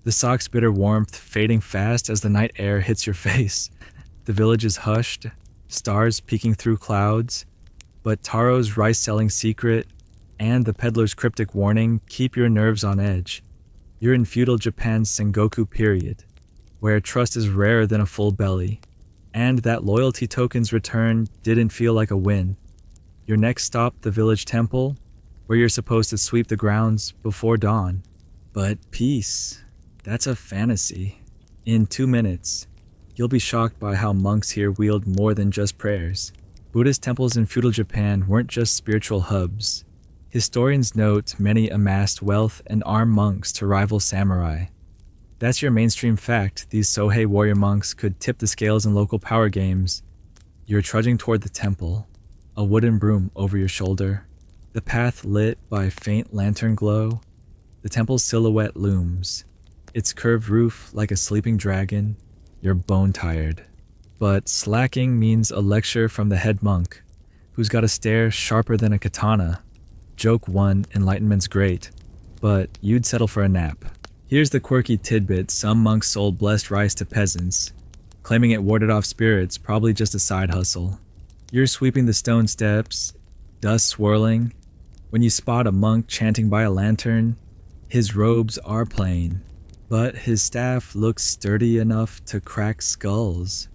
the sock's bitter warmth fading fast as the night air hits your face. The village is hushed, stars peeking through clouds, but Taro's rice-selling secret and the peddler's cryptic warning keep your nerves on edge. You're in feudal Japan's Sengoku period, where trust is rarer than a full belly, and that loyalty token's return didn't feel like a win. Your next stop, the village temple, where you're supposed to sweep the grounds before dawn. But peace, that's a fantasy. In 2 minutes, you'll be shocked by how monks here wield more than just prayers. Buddhist temples in feudal Japan weren't just spiritual hubs. Historians note many amassed wealth and armed monks to rival samurai. That's your mainstream fact. These Sohei warrior monks could tip the scales in local power games. You're trudging toward the temple, a wooden broom over your shoulder, the path lit by faint lantern glow. The temple's silhouette looms, its curved roof like a sleeping dragon. You're bone-tired. But slacking means a lecture from the head monk, who's got a stare sharper than a katana. Joke 1, enlightenment's great, but you'd settle for a nap. Here's the quirky tidbit: some monks sold blessed rice to peasants, claiming it warded off spirits, probably just a side hustle. You're sweeping the stone steps, dust swirling, when you spot a monk chanting by a lantern. His robes are plain, but his staff looks sturdy enough to crack skulls.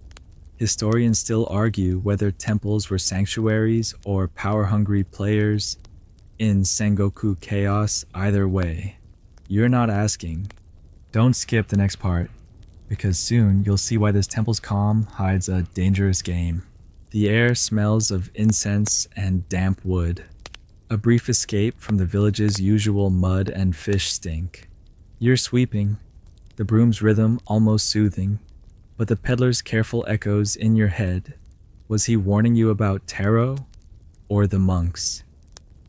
Historians still argue whether temples were sanctuaries or power-hungry players. In Sengoku chaos, either way. You're not asking. Don't skip the next part. because soon you'll see why this temple's calm hides a dangerous game. The air smells of incense and damp wood, a brief escape from the village's usual mud and fish stink. You're sweeping, the broom's rhythm almost soothing, but the peddler's careful echoes in your head. Was he warning you about tarot or the monks?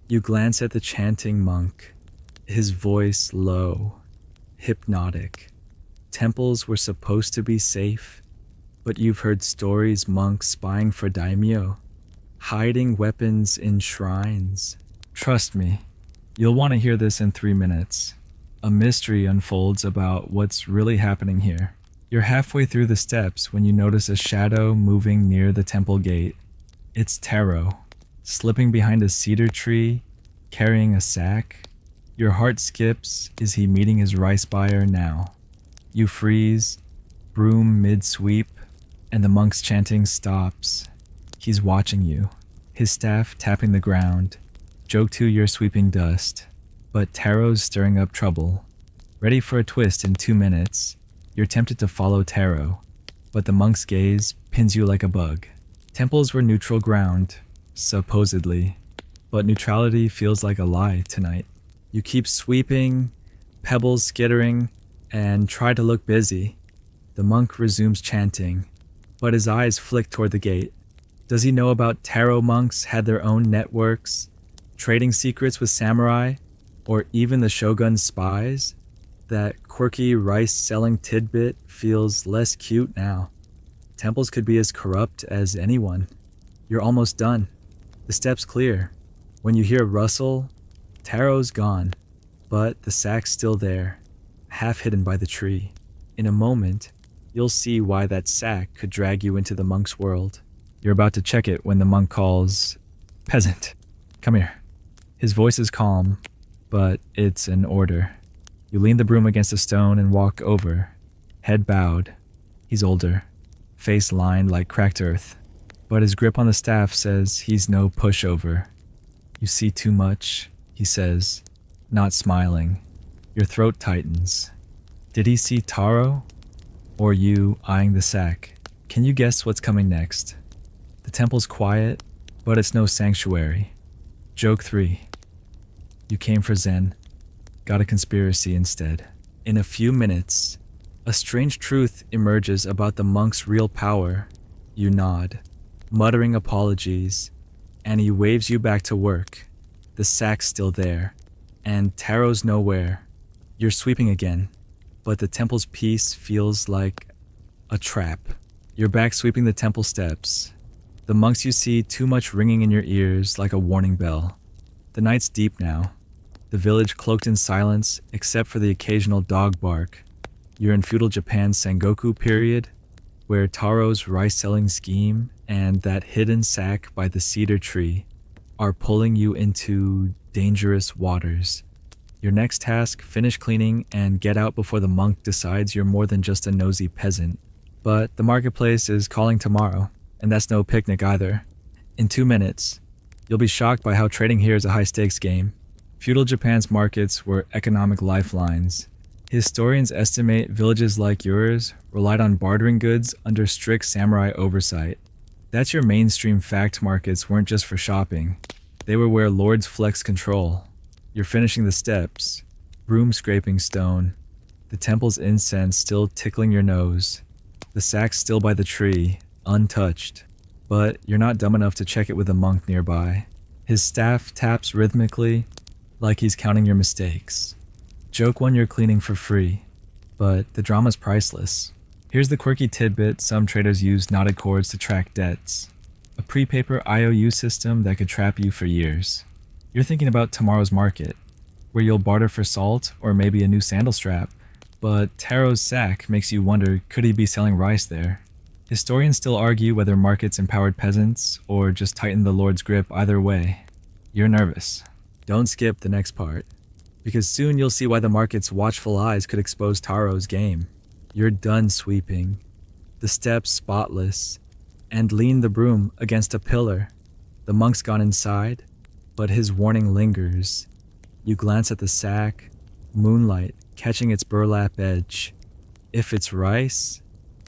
You glance at the chanting monk, his voice low, hypnotic. Temples were supposed to be safe, but you've heard stories monks spying for daimyo, hiding weapons in shrines. Trust me, you'll want to hear this in 3 minutes. A mystery unfolds about what's really happening here. You're halfway through the steps when you notice a shadow moving near the temple gate. It's Taro, slipping behind a cedar tree, carrying a sack. Your heart skips. Is he meeting his rice buyer now? You freeze, broom mid-sweep, and the monk's chanting stops. He's watching you, his staff tapping the ground. Joke 2, you're sweeping dust, but Taro's stirring up trouble. Ready for a twist in 2 minutes, you're tempted to follow Taro, but the monk's gaze pins you like a bug. Temples were neutral ground, supposedly, but neutrality feels like a lie tonight. You keep sweeping, pebbles skittering, and try to look busy. The monk resumes chanting, but his eyes flick toward the gate. Does he know about tarot monks had their own networks, trading secrets with samurai, or even the shogun's spies? That quirky rice-selling tidbit feels less cute now. Temples could be as corrupt as anyone. You're almost done. The step's clear. When you hear a rustle, Taro's gone, but the sack's still there, half hidden by the tree. In a moment, you'll see why that sack could drag you into the monk's world. You're about to check it when the monk calls, "Peasant, come here." His voice is calm, but it's an order. You lean the broom against a stone and walk over, head bowed. He's older, face lined like cracked earth, but his grip on the staff says he's no pushover. "You see too much," he says, not smiling. Your throat tightens. Did he see Taro? Or you eyeing the sack? Can you guess what's coming next? The temple's quiet, but it's no sanctuary. Joke 3. You came for Zen, got a conspiracy instead. In a few minutes, a strange truth emerges about the monk's real power. You nod, muttering apologies, and he waves you back to work. The sack's still there, and Taro's nowhere. You're sweeping again, but the temple's peace feels like a trap. You're back sweeping the temple steps. The monks you see too much ringing in your ears like a warning bell. The night's deep now. The village cloaked in silence except for the occasional dog bark. You're in feudal Japan's Sengoku period, where Taro's rice-selling scheme and that hidden sack by the cedar tree are pulling you into dangerous waters. Your next task, finish cleaning and get out before the monk decides you're more than just a nosy peasant. But the marketplace is calling tomorrow, and that's no picnic either. In 2 minutes, you'll be shocked by how trading here is a high-stakes game. Feudal Japan's markets were economic lifelines. Historians estimate villages like yours relied on bartering goods under strict samurai oversight. That's your mainstream fact markets weren't just for shopping. They were where lords flexed control. You're finishing the steps, broom scraping stone, the temple's incense still tickling your nose, the sack still by the tree, untouched. But you're not dumb enough to check it with a monk nearby. His staff taps rhythmically, like he's counting your mistakes. Joke 1, you're cleaning for free, but the drama's priceless. Here's the quirky tidbit some traders use knotted cords to track debts. A pre-paper IOU system that could trap you for years. You're thinking about tomorrow's market, where you'll barter for salt or maybe a new sandal strap, but Taro's sack makes you wonder, could he be selling rice there? Historians still argue whether markets empowered peasants or just tightened the lord's grip. Either way. You're nervous. Don't skip the next part, because soon you'll see why the market's watchful eyes could expose Taro's game. You're done sweeping, the steps spotless, and lean the broom against a pillar. The monk's gone inside, but his warning lingers. You glance at the sack, moonlight catching its burlap edge. If it's rice,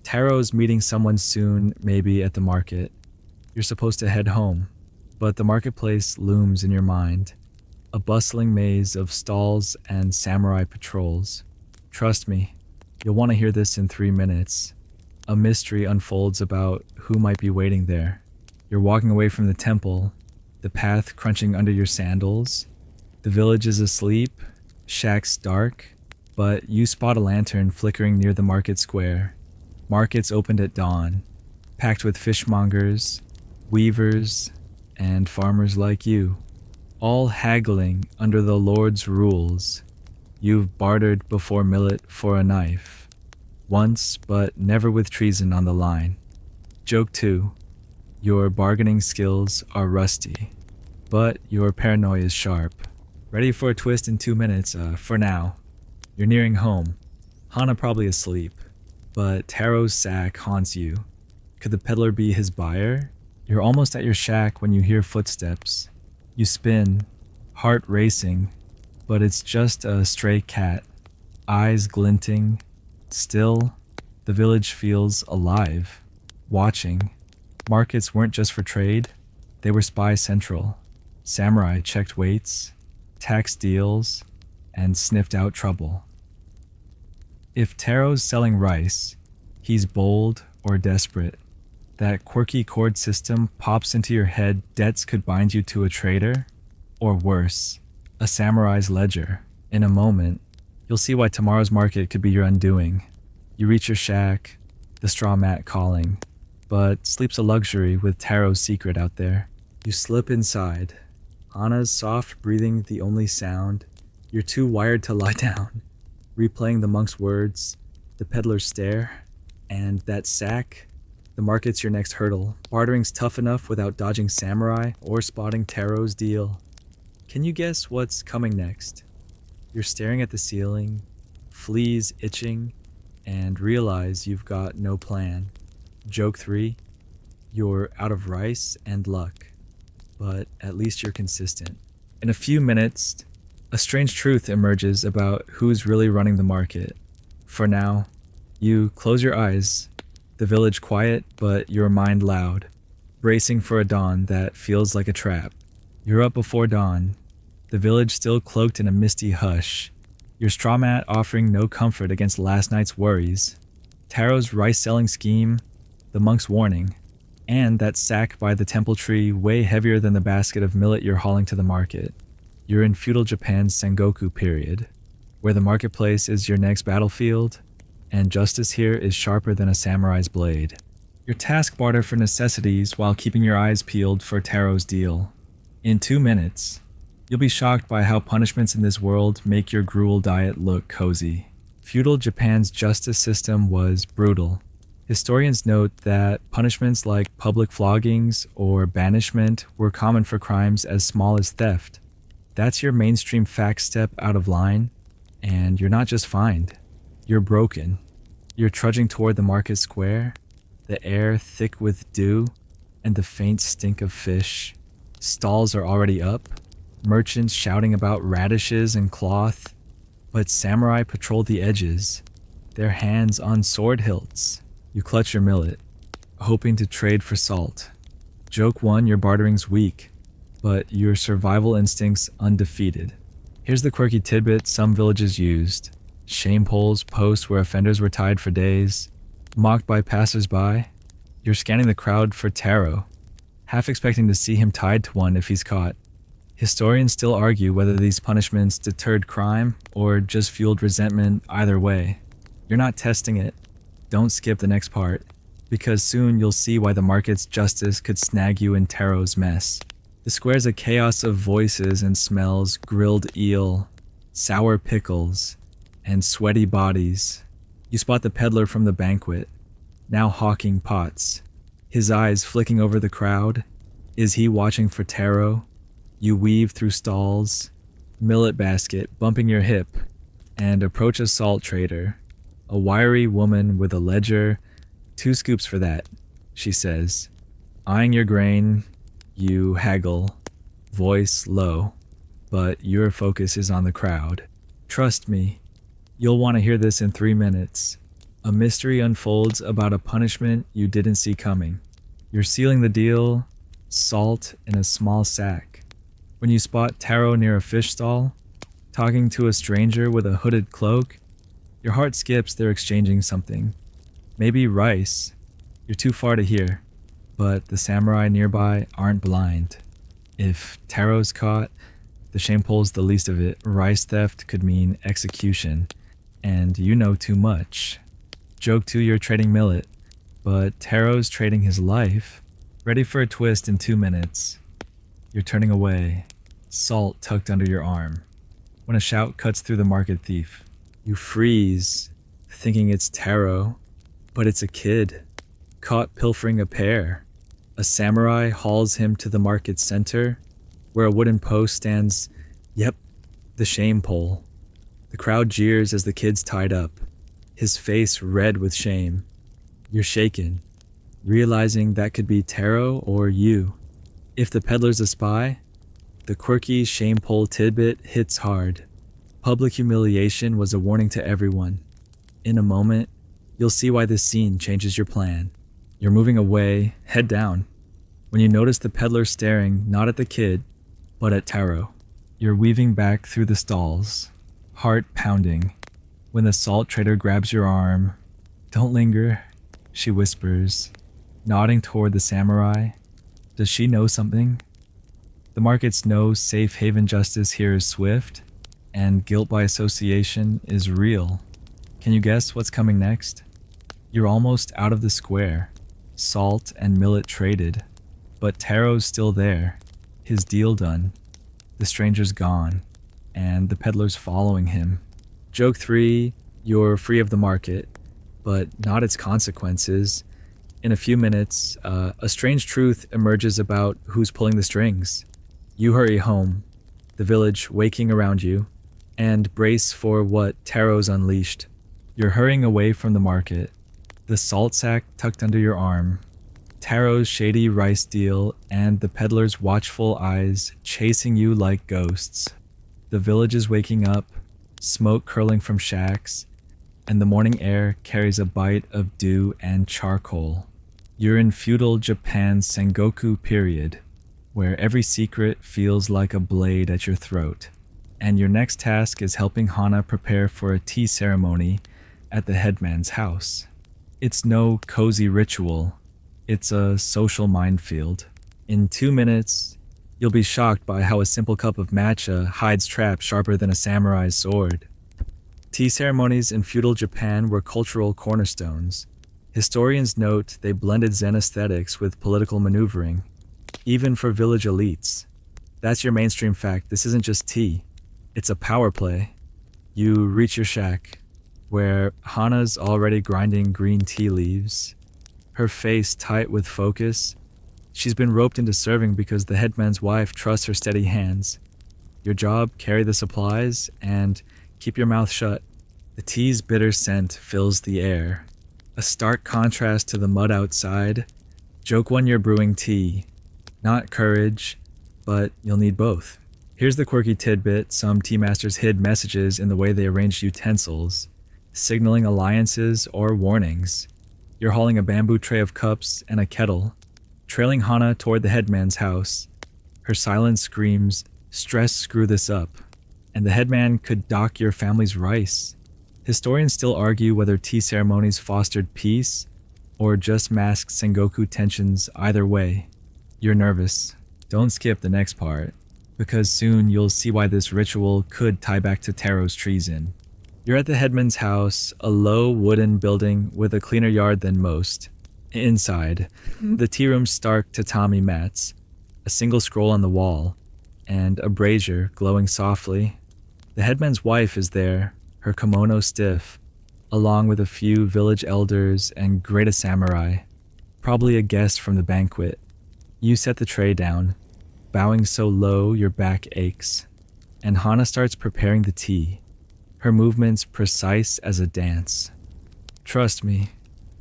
Taro's meeting someone soon, maybe at the market. You're supposed to head home, but the marketplace looms in your mind, a bustling maze of stalls and samurai patrols. Trust me, you'll want to hear this in 3 minutes. A mystery unfolds about who might be waiting there. You're walking away from the temple, the path crunching under your sandals. The village is asleep, shacks dark, but you spot a lantern flickering near the market square. Markets opened at dawn, packed with fishmongers, weavers, and farmers like you, all haggling under the Lord's rules. You've bartered before millet for a knife. Once, but never with treason on the line. Joke 2. Your bargaining skills are rusty, but your paranoia is sharp. Ready for a twist in 2 minutes, for now. You're nearing home. Hana probably asleep, but Taro's sack haunts you. Could the peddler be his buyer? You're almost at your shack when you hear footsteps. You spin, heart racing, but it's just a stray cat, eyes glinting. Still, the village feels alive, watching. Markets weren't just for trade, they were spy central. Samurai checked weights, taxed deals, and sniffed out trouble. If Taro's selling rice, he's bold or desperate. That quirky chord system pops into your head. Debts could bind you to a trader, or worse, a samurai's ledger. In a moment, you'll see why tomorrow's market could be your undoing. You reach your shack, the straw mat calling, but sleep's a luxury with Taro's secret out there. You slip inside, Hana's soft breathing the only sound. You're too wired to lie down, replaying the monk's words, the peddler's stare, and that sack. The market's your next hurdle. Bartering's tough enough without dodging samurai or spotting Taro's deal. Can you guess what's coming next? You're staring at the ceiling, fleas itching, and realize you've got no plan. Joke 3, you're out of rice and luck, but at least you're consistent. In a few minutes, a strange truth emerges about who's really running the market. For now, you close your eyes, the village quiet but your mind loud, bracing for a dawn that feels like a trap. You're up before dawn, the village still cloaked in a misty hush, your straw mat offering no comfort against last night's worries. Taro's rice-selling scheme, the monk's warning, and that sack by the temple tree way heavier than the basket of millet you're hauling to the market. You're in feudal Japan's Sengoku period, where the marketplace is your next battlefield, and justice here is sharper than a samurai's blade. Your task barter for necessities while keeping your eyes peeled for Taro's deal. In 2 minutes, you'll be shocked by how punishments in this world make your gruel diet look cozy. Feudal Japan's justice system was brutal. Historians note that punishments like public floggings or banishment were common for crimes as small as theft. That's your mainstream fact step out of line, and you're not just fined. You're broken. You're trudging toward the market square, the air thick with dew and the faint stink of fish. Stalls are already up, merchants shouting about radishes and cloth, but samurai patrol the edges, their hands on sword hilts. You clutch your millet, hoping to trade for salt. Joke 1, your bartering's weak, but your survival instincts undefeated. Here's the quirky tidbit some villages used. Shame poles post where offenders were tied for days, mocked by passersby. You're scanning the crowd for Taro, half expecting to see him tied to one if he's caught. Historians still argue whether these punishments deterred crime or just fueled resentment. Either way, you're not testing it. Don't skip the next part, because soon you'll see why the market's justice could snag you in Taro's mess. The square's a chaos of voices and smells, grilled eel, sour pickles, and sweaty bodies. You spot the peddler from the banquet, now hawking pots, his eyes flicking over the crowd. Is he watching for Taro? You weave through stalls, millet basket bumping your hip, and approach a salt trader, a wiry woman with a ledger. 2 scoops for that, she says. Eyeing your grain, you haggle, voice low, but your focus is on the crowd. Trust me, you'll want to hear this in 3 minutes. A mystery unfolds about a punishment you didn't see coming. You're sealing the deal, salt in a small sack. When you spot Taro near a fish stall, talking to a stranger with a hooded cloak, your heart skips. They're exchanging something. Maybe rice. You're too far to hear, but the samurai nearby aren't blind. If Taro's caught, the shamepole's the least of it. Rice theft could mean execution, and you know too much. Joke 2, you're trading millet, but Taro's trading his life. Ready for a twist in 2 minutes. You're turning away, salt tucked under your arm, when a shout cuts through the market thief. You freeze, thinking it's Taro, but it's a kid, caught pilfering a pear. A samurai hauls him to the market center, where a wooden post stands. Yep, the shame pole. The crowd jeers as the kid's tied up, his face red with shame. You're shaken, realizing that could be Taro or you. If the peddler's a spy, the quirky shame pole tidbit hits hard. Public humiliation was a warning to everyone. In a moment, you'll see why this scene changes your plan. You're moving away, head down, when you notice the peddler staring not at the kid, but at Taro. You're weaving back through the stalls, heart pounding, when the salt trader grabs your arm. Don't linger, she whispers, nodding toward the samurai. Does she know something? The market's no safe haven justice here is swift, and guilt by association is real. Can you guess what's coming next? You're almost out of the square, salt and millet traded, but Taro's still there, his deal done. The stranger's gone, and the peddler's following him. Joke 3, you're free of the market, but not its consequences. In a few minutes, a strange truth emerges about who's pulling the strings. You hurry home, the village waking around you, and brace for what Taro's unleashed. You're hurrying away from the market, the salt sack tucked under your arm, Taro's shady rice deal, and the peddler's watchful eyes chasing you like ghosts. The village is waking up, smoke curling from shacks, and the morning air carries a bite of dew and charcoal. You're in feudal Japan's Sengoku period, where every secret feels like a blade at your throat. And your next task is helping Hana prepare for a tea ceremony at the headman's house. It's no cozy ritual, it's a social minefield. In 2 minutes, you'll be shocked by how a simple cup of matcha hides traps sharper than a samurai's sword. Tea ceremonies in feudal Japan were cultural cornerstones. Historians note they blended Zen aesthetics with political maneuvering, even for village elites. That's your mainstream fact. This isn't just tea. It's a power play. You reach your shack, where Hana's already grinding green tea leaves, her face tight with focus. She's been roped into serving because the headman's wife trusts her steady hands. Your job, carry the supplies, and keep your mouth shut. The tea's bitter scent fills the air, a stark contrast to the mud outside. Joke 1, you're brewing tea. Not courage, but you'll need both. Here's the quirky tidbit: some tea masters hid messages in the way they arranged utensils, signaling alliances or warnings. You're hauling a bamboo tray of cups and a kettle, trailing Hana toward the headman's house. Her silence screams, "Stress, screw this up," and the headman could dock your family's rice. Historians still argue whether tea ceremonies fostered peace or just masked Sengoku tensions. Either way, you're nervous. Don't skip the next part, because soon you'll see why this ritual could tie back to Taro's treason. You're at the headman's house, a low wooden building with a cleaner yard than most. Inside, the tea room's stark tatami mats, a single scroll on the wall, and a brazier glowing softly. The headman's wife is there, her kimono stiff, along with a few village elders and great samurai, probably a guest from the banquet. You set the tray down, bowing so low your back aches, and Hana starts preparing the tea, her movements precise as a dance. Trust me,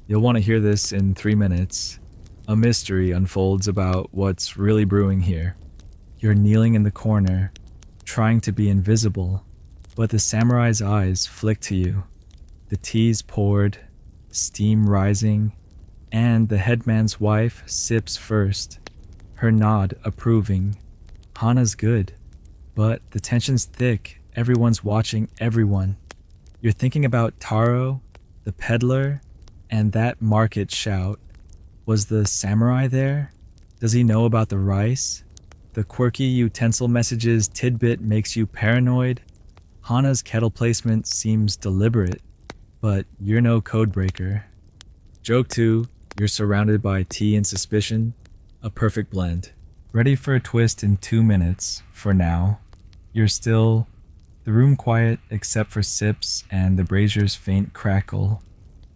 you'll want to hear this in 3 minutes. A mystery unfolds about what's really brewing here. You're kneeling in the corner, trying to be invisible, but the samurai's eyes flick to you. The tea's poured, steam rising, and the headman's wife sips first, her nod approving. Hana's good, but the tension's thick, everyone's watching everyone. You're thinking about Taro, the peddler, and that market shout. Was the samurai there? Does he know about the rice? The quirky utensil messages tidbit makes you paranoid. Hana's kettle placement seems deliberate, but you're no codebreaker. Joke 2, you're surrounded by tea and suspicion, a perfect blend. Ready for a twist in 2 minutes, for now. You're still the room quiet except for sips and the brazier's faint crackle.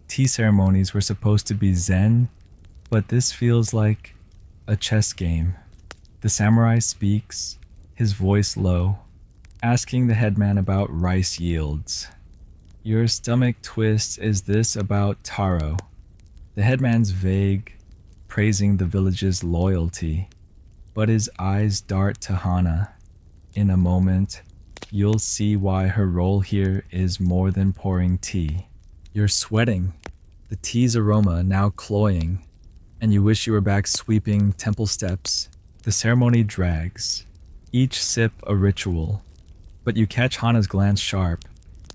Tea ceremonies were supposed to be zen, but this feels like a chess game. The samurai speaks, his voice low, asking the headman about rice yields. Your stomach twists. Is this about Taro? The headman's vague, praising the village's loyalty, but his eyes dart to Hana. In a moment, you'll see why her role here is more than pouring tea. You're sweating, the tea's aroma now cloying, and you wish you were back sweeping temple steps. The ceremony drags, each sip a ritual, but you catch Hana's glance sharp,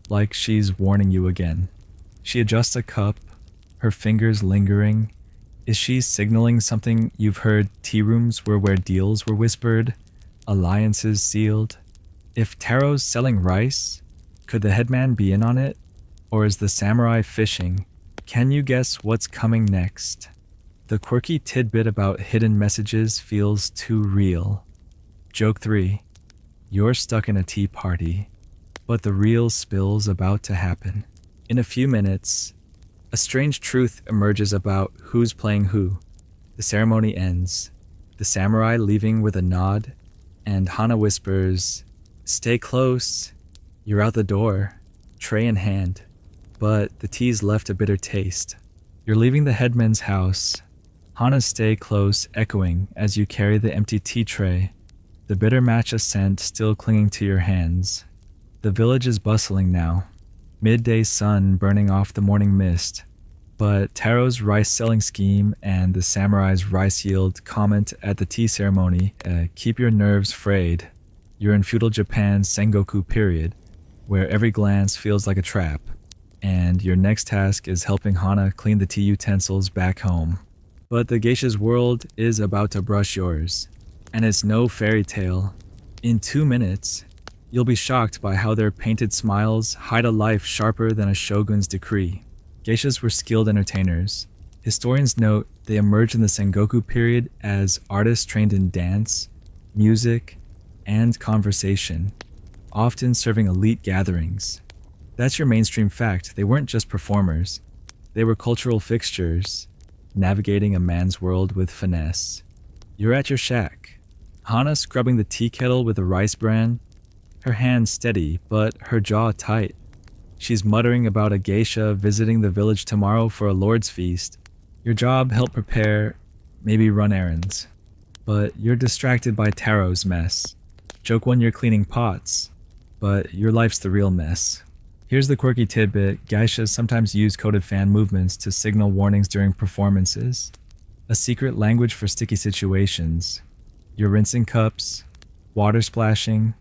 like she's warning you again. She adjusts a cup, her fingers lingering. Is she signaling something you've heard? Tea rooms were where deals were whispered, alliances sealed. If Taro's selling rice, could the headman be in on it? Or is the samurai fishing? Can you guess what's coming next? The quirky tidbit about hidden messages feels too real. Joke 3. You're stuck in a tea party, but the real spill's about to happen. In a few minutes, a strange truth emerges about who's playing who. The ceremony ends, the samurai leaving with a nod, and Hana whispers, "Stay close." You're out the door, tray in hand, but the tea's left a bitter taste. You're leaving the headman's house, Hana's "stay close" echoing as you carry the empty tea tray, the bitter matcha scent still clinging to your hands. The village is bustling now, midday sun burning off the morning mist, but Taro's rice selling scheme and the samurai's rice yield comment at the tea ceremony keep your nerves frayed. You're in feudal Japan's Sengoku period, where every glance feels like a trap, and your next task is helping Hana clean the tea utensils back home. But the geisha's world is about to brush yours, and it's no fairy tale. In 2 minutes, you'll be shocked by how their painted smiles hide a life sharper than a shogun's decree. Geishas were skilled entertainers. Historians note they emerged in the Sengoku period as artists trained in dance, music, and conversation, often serving elite gatherings. That's your mainstream fact. They weren't just performers. They were cultural fixtures, navigating a man's world with finesse. You're at your shack, Hana scrubbing the tea kettle with a rice bran, her hands steady but her jaw tight. She's muttering about a geisha visiting the village tomorrow for a lord's feast. Your job: help prepare, maybe run errands. But you're distracted by Taro's mess. Joke 1, you're cleaning pots, but your life's the real mess. Here's the quirky tidbit: geishas sometimes use coded fan movements to signal warnings during performances. A secret language for sticky situations. You're rinsing cups, water splashing,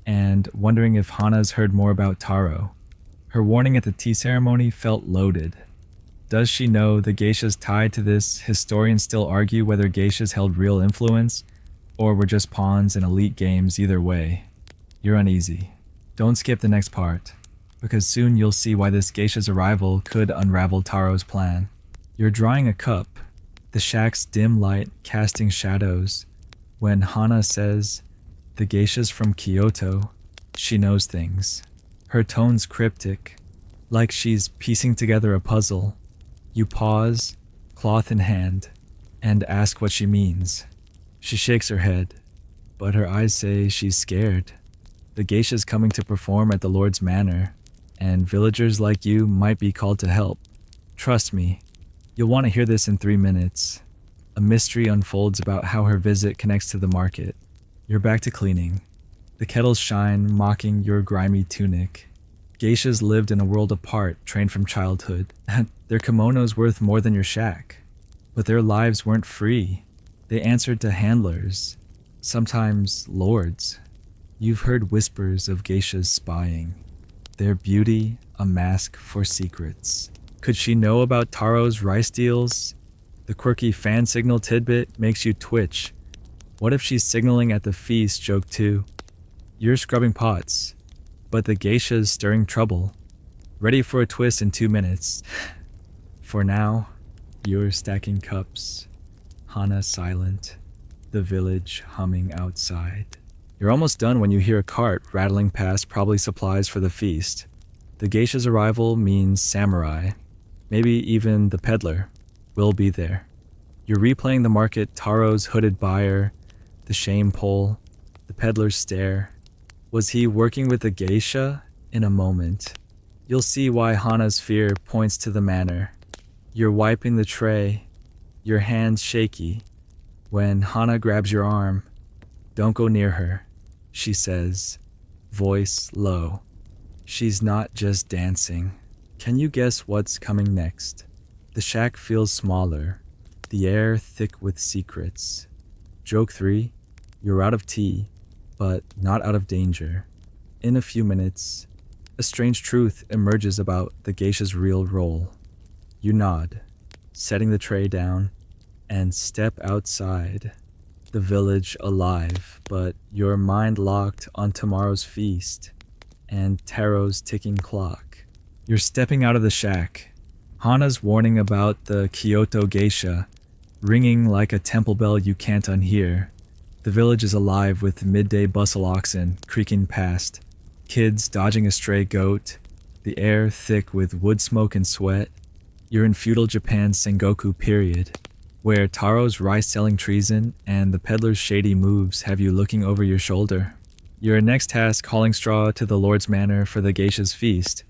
and wondering if Hana's heard more about Taro. Her warning at the tea ceremony felt loaded. Does she know the geishas tied to this? Historians still argue whether geishas held real influence, or were just pawns in elite games. Either way, you're uneasy. Don't skip the next part, because soon you'll see why this geisha's arrival could unravel Taro's plan. You're drying a cup, the shack's dim light casting shadows, when Hana says, "The geisha's from Kyoto, she knows things." Her tone's cryptic, like she's piecing together a puzzle. You pause, cloth in hand, and ask what she means. She shakes her head, but her eyes say she's scared. The geisha's coming to perform at the Lord's manor, and villagers like you might be called to help. Trust me, you'll want to hear this in 3 minutes. A mystery unfolds about how her visit connects to the market. You're back to cleaning. The kettles shine, mocking your grimy tunic. Geishas lived in a world apart, trained from childhood. Their kimonos worth more than your shack. But their lives weren't free. They answered to handlers, sometimes lords. You've heard whispers of geishas spying. Their beauty, a mask for secrets. Could she know about Taro's rice deals? The quirky fan signal tidbit makes you twitch. What if she's signaling at the feast? Joke 2. You're scrubbing pots, but the geisha's stirring trouble. Ready for a twist in 2 minutes. For now, you're stacking cups. Hana silent, the village humming outside. You're almost done when you hear a cart rattling past, probably supplies for the feast. The geisha's arrival means samurai, maybe even the peddler, will be there. You're replaying the market, Taro's hooded buyer, the shame pole, the peddler's stare. Was he working with the geisha? In a moment, you'll see why Hana's fear points to the manor. You're wiping the tray, your hands shaky, when Hana grabs your arm. Don't go near her, she says, voice low. She's not just dancing. Can you guess what's coming next? The shack feels smaller, the air thick with secrets. Joke 3, you're out of tea, but not out of danger. In a few minutes, a strange truth emerges about the geisha's real role. You nod, setting the tray down, and step outside. The village alive, but your mind locked on tomorrow's feast and Taro's ticking clock. You're stepping out of the shack. Hana's warning about the Kyoto geisha, ringing like a temple bell you can't unhear. The village is alive with midday bustle oxen creaking past, kids dodging a stray goat, the air thick with wood smoke and sweat. You're in feudal Japan's Sengoku period, where Taro's rice-selling treason and the peddler's shady moves have you looking over your shoulder. Your next task hauling straw to the Lord's Manor for the geisha's feast,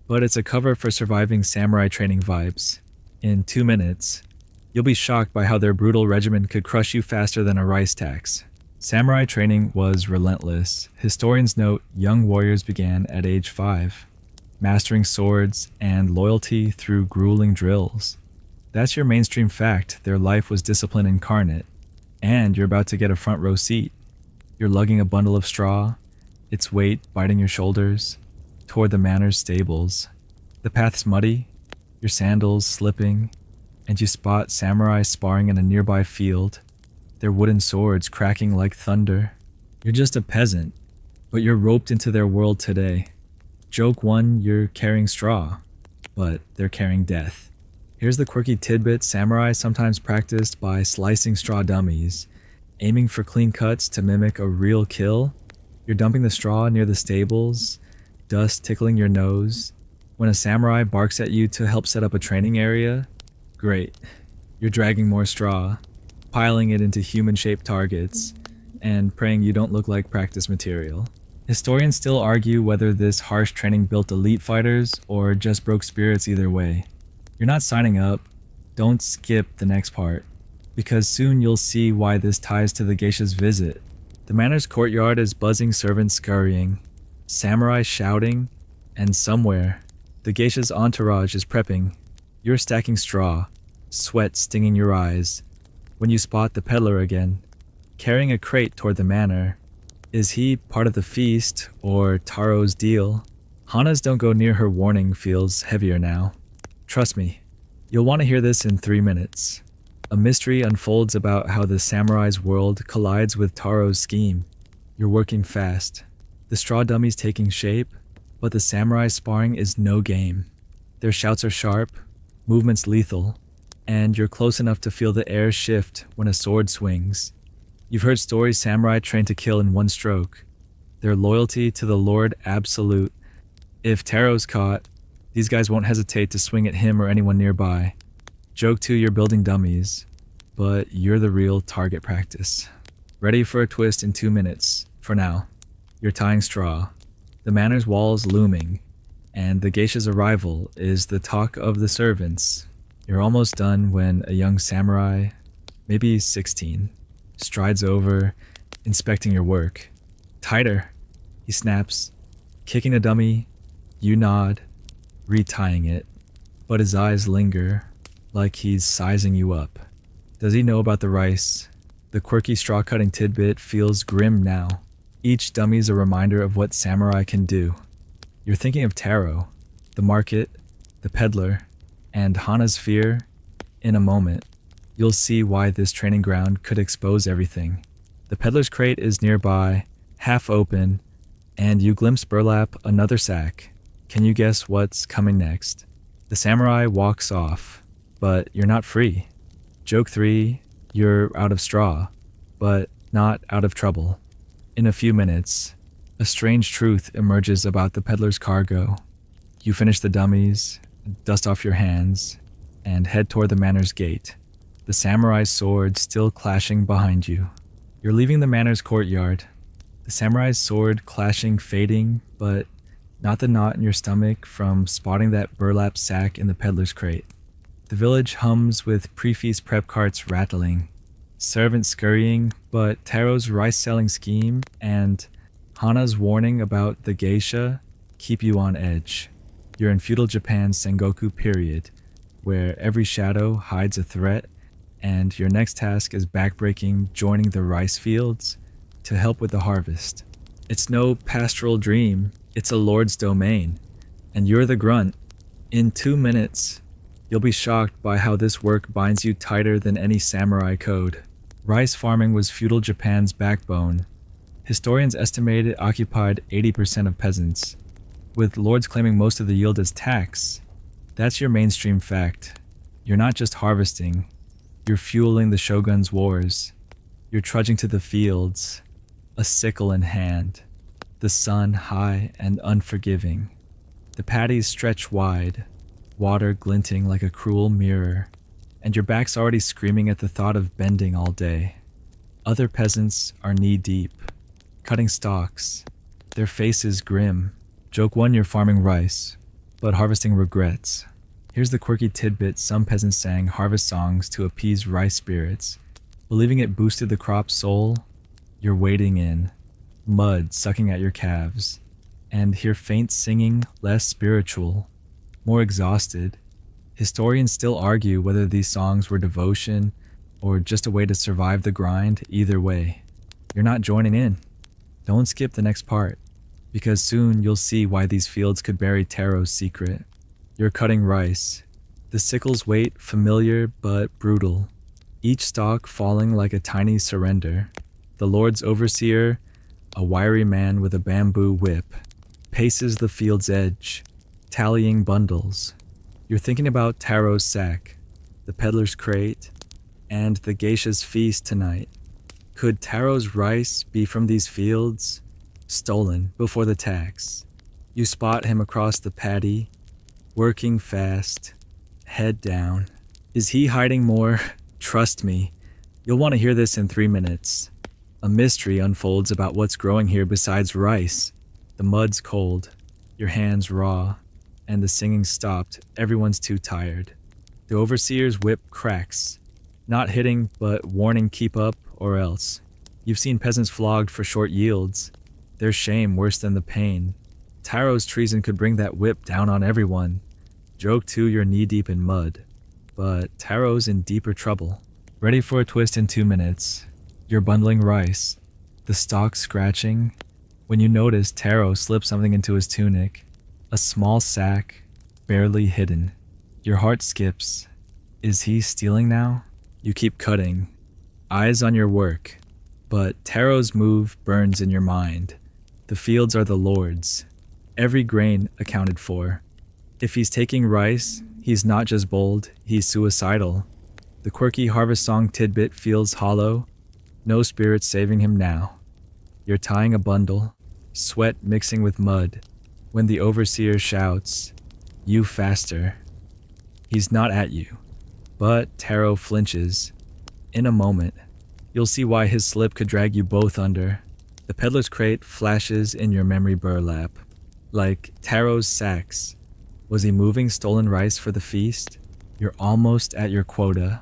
but it's a cover for surviving samurai training vibes. In 2 minutes, you'll be shocked by how their brutal regimen could crush you faster than a rice tax. Samurai training was relentless. Historians note young warriors began at age 5, mastering swords and loyalty through grueling drills. That's your mainstream fact. Their life was discipline incarnate, and you're about to get a front row seat. You're lugging a bundle of straw, its weight biting your shoulders, toward the manor's stables. The path's muddy, your sandals slipping, and you spot samurai sparring in a nearby field, their wooden swords cracking like thunder. You're just a peasant, but you're roped into their world today. Joke 1, you're carrying straw, but they're carrying death. Here's the quirky tidbit samurai sometimes practiced by slicing straw dummies, aiming for clean cuts to mimic a real kill. You're dumping the straw near the stables, dust tickling your nose. When a samurai barks at you to help set up a training area, great. You're dragging more straw, piling it into human-shaped targets, and praying you don't look like practice material. Historians still argue whether this harsh training built elite fighters or just broke spirits. Either way. You're not signing up. Don't skip the next part, because soon you'll see why this ties to the geisha's visit. The manor's courtyard is buzzing, servants scurrying, samurai shouting, and somewhere, the geisha's entourage is prepping. You're stacking straw, sweat stinging your eyes, when you spot the peddler again, carrying a crate toward the manor. Is he part of the feast or Taro's deal? Hana's don't go near her warning feels heavier now. Trust me, you'll want to hear this in 3 minutes. A mystery unfolds about how the samurai's world collides with Taro's scheme. You're working fast, the straw dummies taking shape, but the samurai sparring is no game. Their shouts are sharp, movements lethal, and you're close enough to feel the air shift when a sword swings. You've heard stories samurai train to kill in one stroke, their loyalty to the Lord absolute. If Taro's caught, these guys won't hesitate to swing at him or anyone nearby. Joke 2, you're building dummies, but you're the real target practice. Ready for a twist in 2 minutes. For now, you're tying straw, the manor's walls looming, and the geisha's arrival is the talk of the servants. You're almost done when a young samurai, maybe 16, strides over, inspecting your work. Tighter, he snaps, kicking a dummy, You nod, retying it, but his eyes linger, like he's sizing you up. Does he know about the rice? The quirky straw-cutting tidbit feels grim now. Each dummy's a reminder of what samurai can do. You're thinking of Taro, the market, the peddler, and Hana's fear. In a moment, you'll see why this training ground could expose everything. The peddler's crate is nearby, half open, and you glimpse burlap, another sack. Can you guess what's coming next? The samurai walks off, but you're not free. Joke 3, you're out of straw, but not out of trouble. In a few minutes, a strange truth emerges about the peddler's cargo. You finish the dummies, dust off your hands, and head toward the manor's gate, the samurai's sword still clashing behind you. You're leaving the manor's courtyard, the samurai's sword clashing, fading, but not the knot in your stomach from spotting that burlap sack in the peddler's crate. The village hums with pre-feast prep carts rattling, servants scurrying, but Taro's rice-selling scheme and Hana's warning about the geisha keep you on edge. You're in feudal Japan's Sengoku period, where every shadow hides a threat, and your next task is backbreaking joining the rice fields to help with the harvest. It's no pastoral dream, it's a lord's domain, and you're the grunt. In 2 minutes, you'll be shocked by how this work binds you tighter than any samurai code. Rice farming was feudal Japan's backbone. Historians estimate it occupied 80% of peasants, with lords claiming most of the yield as tax. That's your mainstream fact. You're not just harvesting, you're fueling the shogun's wars. You're trudging to the fields, a sickle in hand, the sun high and unforgiving. The paddies stretch wide, water glinting like a cruel mirror, and your back's already screaming at the thought of bending all day. Other peasants are knee-deep, cutting stalks, their faces grim. Joke 1, you're farming rice, but harvesting regrets. Here's the quirky tidbit: some peasants sang harvest songs to appease rice spirits, believing it boosted the crop's soul. You're wading in, mud sucking at your calves, and hear faint singing, less spiritual, more exhausted. Historians still argue whether these songs were devotion or just a way to survive the grind. Either way, you're not joining in. Don't skip the next part, because soon you'll see why these fields could bury Taro's secret. You're cutting rice, the sickle's weight familiar but brutal, each stalk falling like a tiny surrender. The Lord's overseer, a wiry man with a bamboo whip, paces the field's edge, tallying bundles. You're thinking about Taro's sack, the peddler's crate, and the geisha's feast tonight. Could Taro's rice be from these fields, stolen before the tax? You spot him across the paddy, working fast, head down. Is he hiding more? Trust me, you'll want to hear this in 3 minutes. A mystery unfolds about what's growing here besides rice. The mud's cold, your hands raw, and the singing stopped. Everyone's too tired. The overseer's whip cracks, not hitting but warning, keep up or else. You've seen peasants flogged for short yields. Their shame worse than the pain. Taro's treason could bring that whip down on everyone. Joke 2, you're knee-deep in mud, but Taro's in deeper trouble. Ready for a twist in 2 minutes. You're bundling rice, the stalks scratching, when you notice Taro slips something into his tunic, a small sack, barely hidden. Your heart skips. Is he stealing now? You keep cutting, eyes on your work, but Taro's move burns in your mind. The fields are the Lord's, every grain accounted for. If he's taking rice, he's not just bold, he's suicidal. The quirky harvest song tidbit feels hollow, no spirit saving him now. You're tying a bundle, sweat mixing with mud, when the overseer shouts, "You faster." He's not at you, but Taro flinches. In a moment, you'll see why his slip could drag you both under. The peddler's crate flashes in your memory burlap, like Taro's sacks. Was he moving stolen rice for the feast? You're almost at your quota,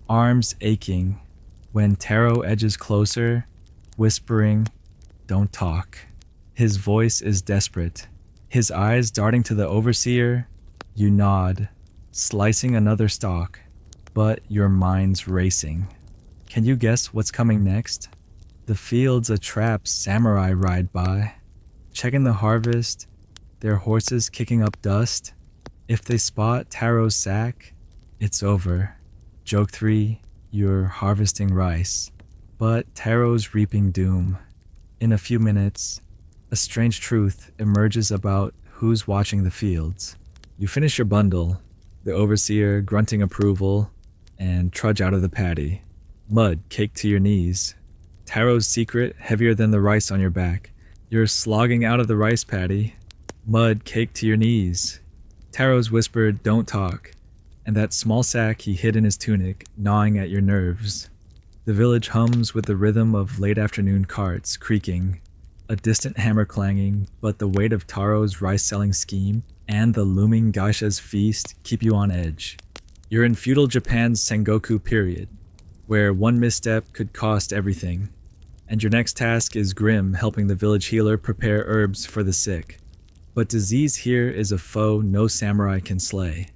arms aching, when Taro edges closer, whispering, "Don't talk." His voice is desperate, His eyes darting to the overseer, you nod, slicing another stalk, but your mind's racing. Can you guess what's coming next? The field's a trap samurai ride by, checking the harvest, their horses kicking up dust. If they spot Taro's sack, it's over. Joke 3, you're harvesting rice, but Taro's reaping doom. In a few minutes, a strange truth emerges about who's watching the fields. You finish your bundle, the overseer grunting approval, and trudge out of the paddy. Mud caked to your knees. Taro's secret heavier than the rice on your back. You're slogging out of the rice paddy. Mud caked to your knees. Taro's whispered, "Don't talk," and that small sack he hid in his tunic, gnawing at your nerves. The village hums with the rhythm of late afternoon carts creaking, a distant hammer clanging, but the weight of Taro's rice-selling scheme and the looming geisha's feast keep you on edge. You're in feudal Japan's Sengoku period, where one misstep could cost everything, and your next task is grim, helping the village healer prepare herbs for the sick. But disease here is a foe no samurai can slay.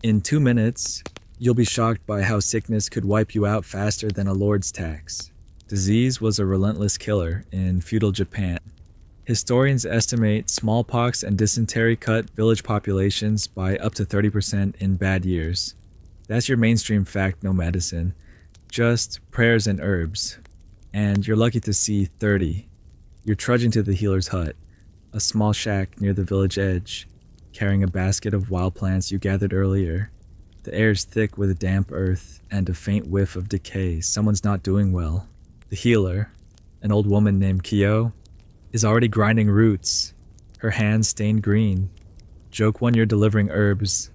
In 2 minutes, you'll be shocked by how sickness could wipe you out faster than a lord's tax. Disease was a relentless killer in feudal Japan. Historians estimate smallpox and dysentery cut village populations by up to 30% in bad years. That's your mainstream fact, no medicine. Just prayers and herbs. And you're lucky to see 30. You're trudging to the healer's hut, a small shack near the village edge, carrying a basket of wild plants you gathered earlier. The air's thick with damp earth and a faint whiff of decay. Someone's not doing well. The healer, an old woman named Kyo, is already grinding roots, her hands stained green. Joke 1, you're delivering herbs,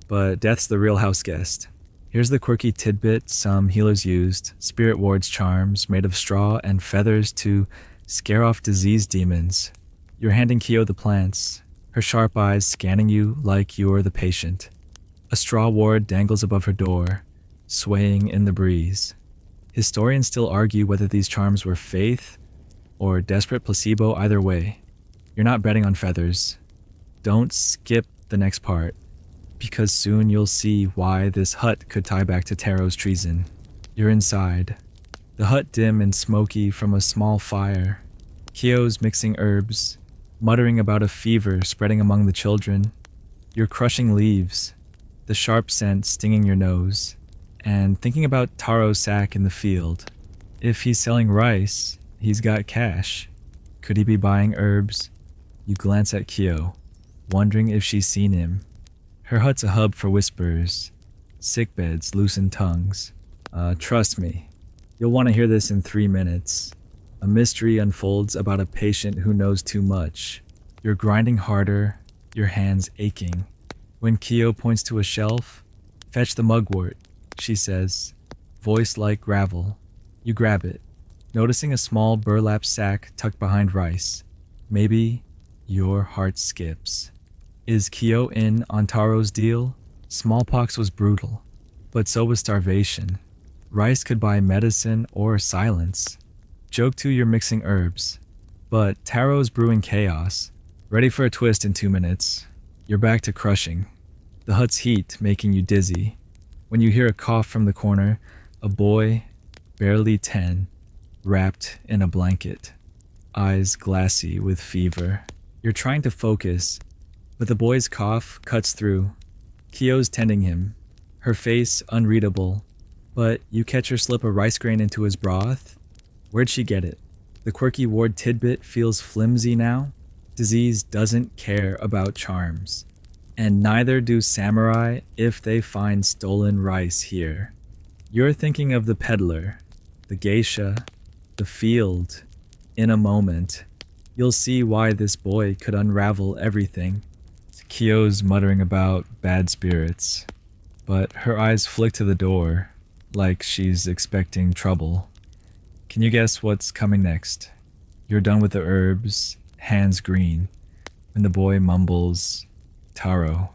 but death's the real house guest. Here's the quirky tidbit some healers used: spirit wards charms made of straw and feathers to scare off disease demons. You're handing Kyo the plants, her sharp eyes scanning you like you're the patient. A straw ward dangles above her door, swaying in the breeze. Historians still argue whether these charms were faith or desperate placebo. Either way, you're not betting on feathers. Don't skip the next part, because soon you'll see why this hut could tie back to Taro's treason. You're inside, the hut dim and smoky from a small fire. Kyo's mixing herbs, muttering about a fever spreading among the children. You're crushing leaves, the sharp scent stinging your nose, and thinking about Taro's sack in the field. If he's selling rice, he's got cash. Could he be buying herbs? You glance at Kyo, wondering if she's seen him. Her hut's a hub for whispers, sickbeds, loosened tongues. Trust me, you'll want to hear this in 3 minutes. A mystery unfolds about a patient who knows too much. You're grinding harder, your hands aching. When Kyo points to a shelf, "Fetch the mugwort," she says, voice like gravel. You grab it, noticing a small burlap sack tucked behind rice. Maybe your heart skips. Is Kyo in on Taro's deal? Smallpox was brutal, but so was starvation. Rice could buy medicine or silence. Joke 2, you're mixing herbs, but Taro's brewing chaos. Ready for a twist in 2 minutes. You're back to crushing, the hut's heat making you dizzy. When you hear a cough from the corner, a boy, barely 10, wrapped in a blanket, eyes glassy with fever. You're trying to focus, but the boy's cough cuts through. Kyo's tending him, her face unreadable, but you catch her slip a rice grain into his broth. Where'd she get it? The quirky ward tidbit feels flimsy now. Disease doesn't care about charms, and neither do samurai if they find stolen rice here. You're thinking of the peddler, the geisha, the field. In a moment, you'll see why this boy could unravel everything. Kyo's muttering about bad spirits, but her eyes flick to the door, like she's expecting trouble. Can you guess what's coming next? You're done with the herbs, hands green, when the boy mumbles, "Taro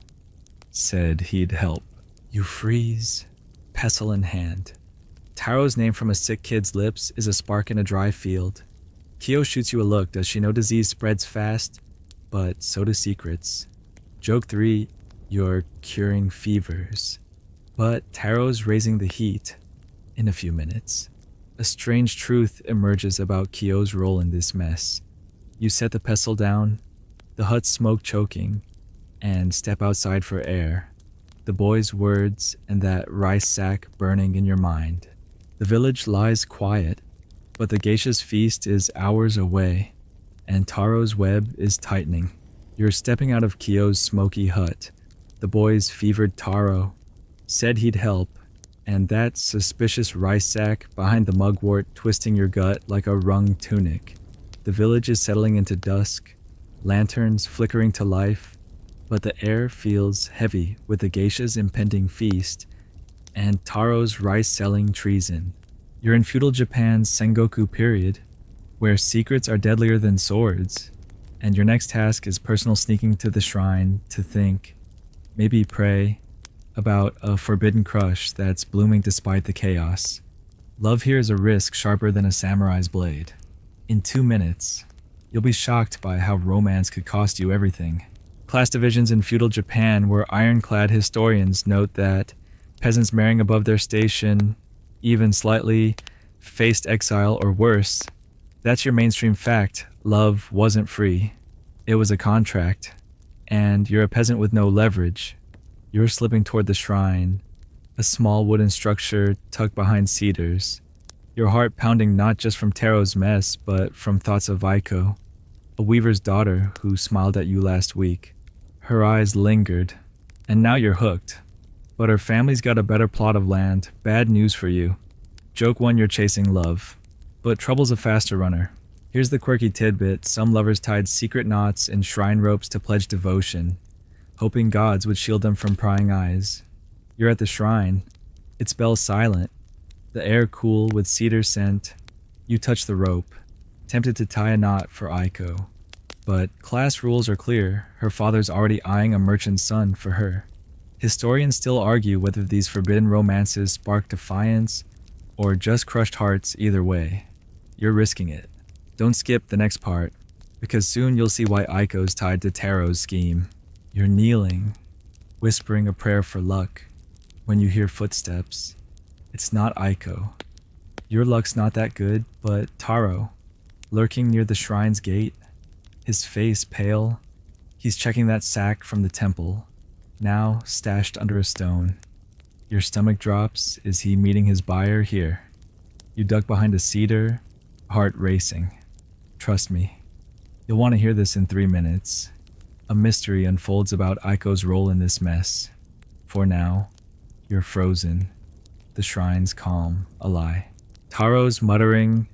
said he'd help." You freeze, pestle in hand. Taro's name from a sick kid's lips is a spark in a dry field. Kyo shoots you a look. Does she know disease spreads fast? but so do secrets. Joke 3, you're curing fevers. But Taro's raising the heat in a few minutes. A strange truth emerges about Kyo's role in this mess. You set the pestle down, the hut's smoke choking, and step outside for air. The boy's words and that rice sack burning in your mind. The village lies quiet, but the geisha's feast is hours away, and Taro's web is tightening. You're stepping out of Kyo's smoky hut. The boy's fevered Taro said he'd help, and that suspicious rice sack behind the mugwort twisting your gut like a wrung tunic. The village is settling into dusk, lanterns flickering to life, but the air feels heavy with the geisha's impending feast and Taro's rice-selling treason. You're in feudal Japan's Sengoku period, where secrets are deadlier than swords, and your next task is personal sneaking to the shrine to think, maybe pray, about a forbidden crush that's blooming despite the chaos. Love here is a risk sharper than a samurai's blade. In 2 minutes, you'll be shocked by how romance could cost you everything. Class divisions in feudal Japan, where ironclad historians note that peasants marrying above their station, even slightly, faced exile or worse. That's your mainstream fact. Love wasn't free. It was a contract. And you're a peasant with no leverage. You're slipping toward the shrine, a small wooden structure tucked behind cedars. Your heart pounding not just from Taro's mess, but from thoughts of Aiko, a weaver's daughter who smiled at you last week. Her eyes lingered, and now you're hooked. But her family's got a better plot of land. Bad news for you. Joke 1, you're chasing love. But trouble's a faster runner. Here's the quirky tidbit. Some lovers tied secret knots in shrine ropes to pledge devotion, hoping gods would shield them from prying eyes. You're at the shrine. Its bell silent. The air cool with cedar scent. You touch the rope, tempted to tie a knot for Aiko. But class rules are clear. Her father's already eyeing a merchant's son for her. Historians still argue whether these forbidden romances spark defiance or just crushed hearts. Either way, you're risking it. Don't skip the next part, because soon you'll see why Aiko's tied to Taro's scheme. You're kneeling, whispering a prayer for luck, when you hear footsteps. It's not Aiko. Your luck's not that good, but Taro, lurking near the shrine's gate, his face pale. He's checking that sack from the temple, now stashed under a stone. Your stomach drops. Is he meeting his buyer here? You duck behind a cedar, heart racing. Trust me, you'll want to hear this in 3 minutes. A mystery unfolds about Aiko's role in this mess. For now, you're frozen. The shrine's calm, a lie. Taro's muttering,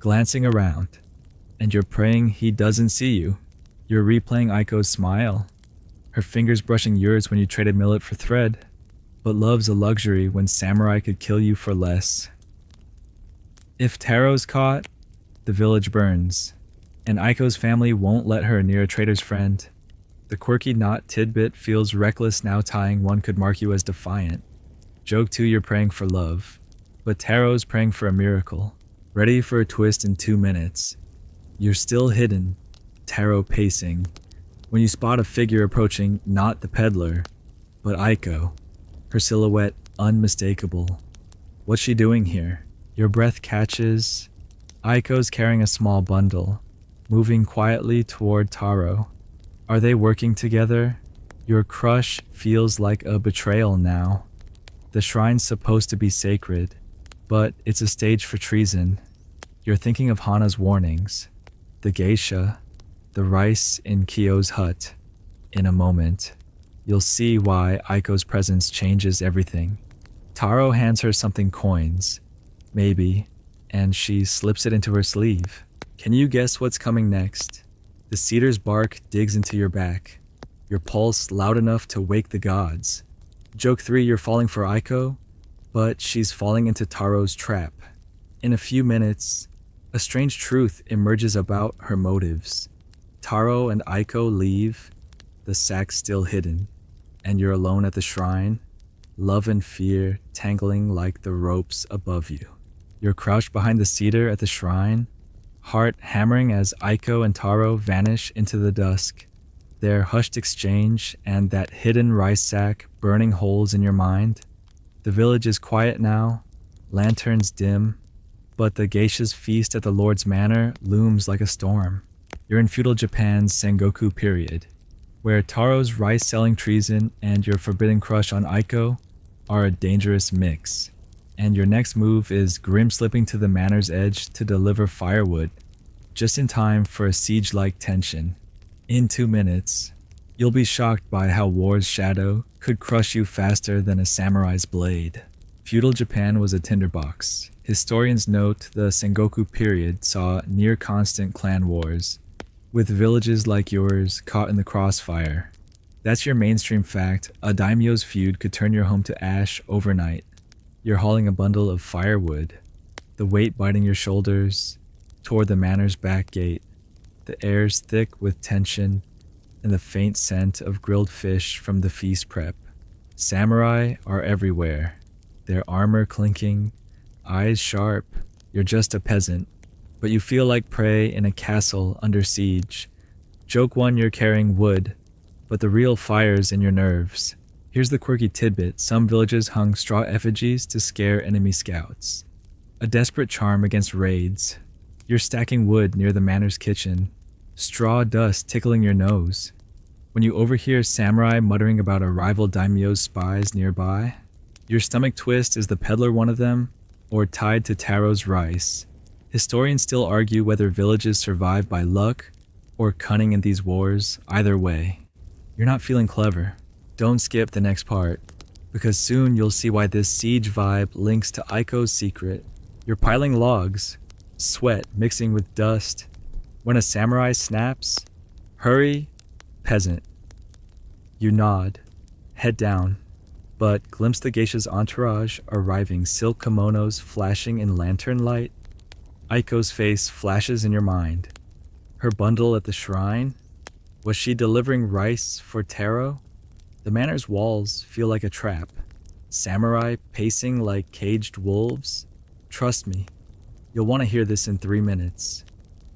glancing around, and you're praying he doesn't see you. You're replaying Aiko's smile, her fingers brushing yours when you traded millet for thread. But love's a luxury when samurai could kill you for less. If Taro's caught, the village burns, and Aiko's family won't let her near a traitor's friend. The quirky knot tidbit feels reckless now. Tying one could mark you as defiant. Joke 2, you're praying for love, but Taro's praying for a miracle, ready for a twist in 2 minutes. You're still hidden, Taro pacing, when you spot a figure approaching, not the peddler, but Aiko, her silhouette unmistakable. What's she doing here? Your breath catches. Aiko's carrying a small bundle, moving quietly toward Taro. Are they working together? Your crush feels like a betrayal now. The shrine's supposed to be sacred, but it's a stage for treason. You're thinking of Hana's warnings, the geisha, the rice in Kyo's hut. In a moment, you'll see why Aiko's presence changes everything. Taro hands her something coins, maybe, and she slips it into her sleeve. Can you guess what's coming next? The cedar's bark digs into your back, your pulse loud enough to wake the gods. Joke 3, you're falling for Aiko, but she's falling into Taro's trap. In a few minutes, a strange truth emerges about her motives. Taro and Aiko leave, the sack still hidden, and you're alone at the shrine, love and fear tangling like the ropes above you. You're crouched behind the cedar at the shrine, heart hammering as Aiko and Taro vanish into the dusk. their hushed exchange, and that hidden rice sack burning holes in your mind. The village is quiet now, lanterns dim, but the geisha's feast at the Lord's Manor looms like a storm. You're in feudal Japan's Sengoku period, where Taro's rice-selling treason and your forbidden crush on Aiko are a dangerous mix. And your next move is grim-slipping to the manor's edge to deliver firewood, just in time for a siege-like tension. In 2 minutes, you'll be shocked by how war's shadow could crush you faster than a samurai's blade. Feudal Japan was a tinderbox. Historians note the Sengoku period saw near-constant clan wars, with villages like yours caught in the crossfire. That's your mainstream fact. A daimyo's feud could turn your home to ash overnight. You're hauling a bundle of firewood, the weight biting your shoulders, toward the manor's back gate. The air's thick with tension and the faint scent of grilled fish from the feast prep. Samurai are everywhere, their armor clinking, eyes sharp. You're just a peasant, but you feel like prey in a castle under siege. Joke one, you're carrying wood, but the real fire's in your nerves. Here's the quirky tidbit: some villages hung straw effigies to scare enemy scouts. A desperate charm against raids. You're stacking wood near the manor's kitchen, straw dust tickling your nose, when you overhear samurai muttering about a rival daimyo's spies nearby. Your stomach twist: is the peddler one of them, or tied to Taro's rice? Historians still argue whether villages survive by luck or cunning in these wars. Either way, you're not feeling clever. Don't skip the next part, because soon you'll see why this siege vibe links to Aiko's secret. You're piling logs, sweat mixing with dust, when a samurai snaps, "Hurry, peasant." You nod, head down, but glimpse the geisha's entourage arriving, silk kimonos flashing in lantern light. Aiko's face flashes in your mind. Her bundle at the shrine? Was she delivering rice for Taro? The manor's walls feel like a trap. Samurai pacing like caged wolves? Trust me, you'll want to hear this in 3 minutes.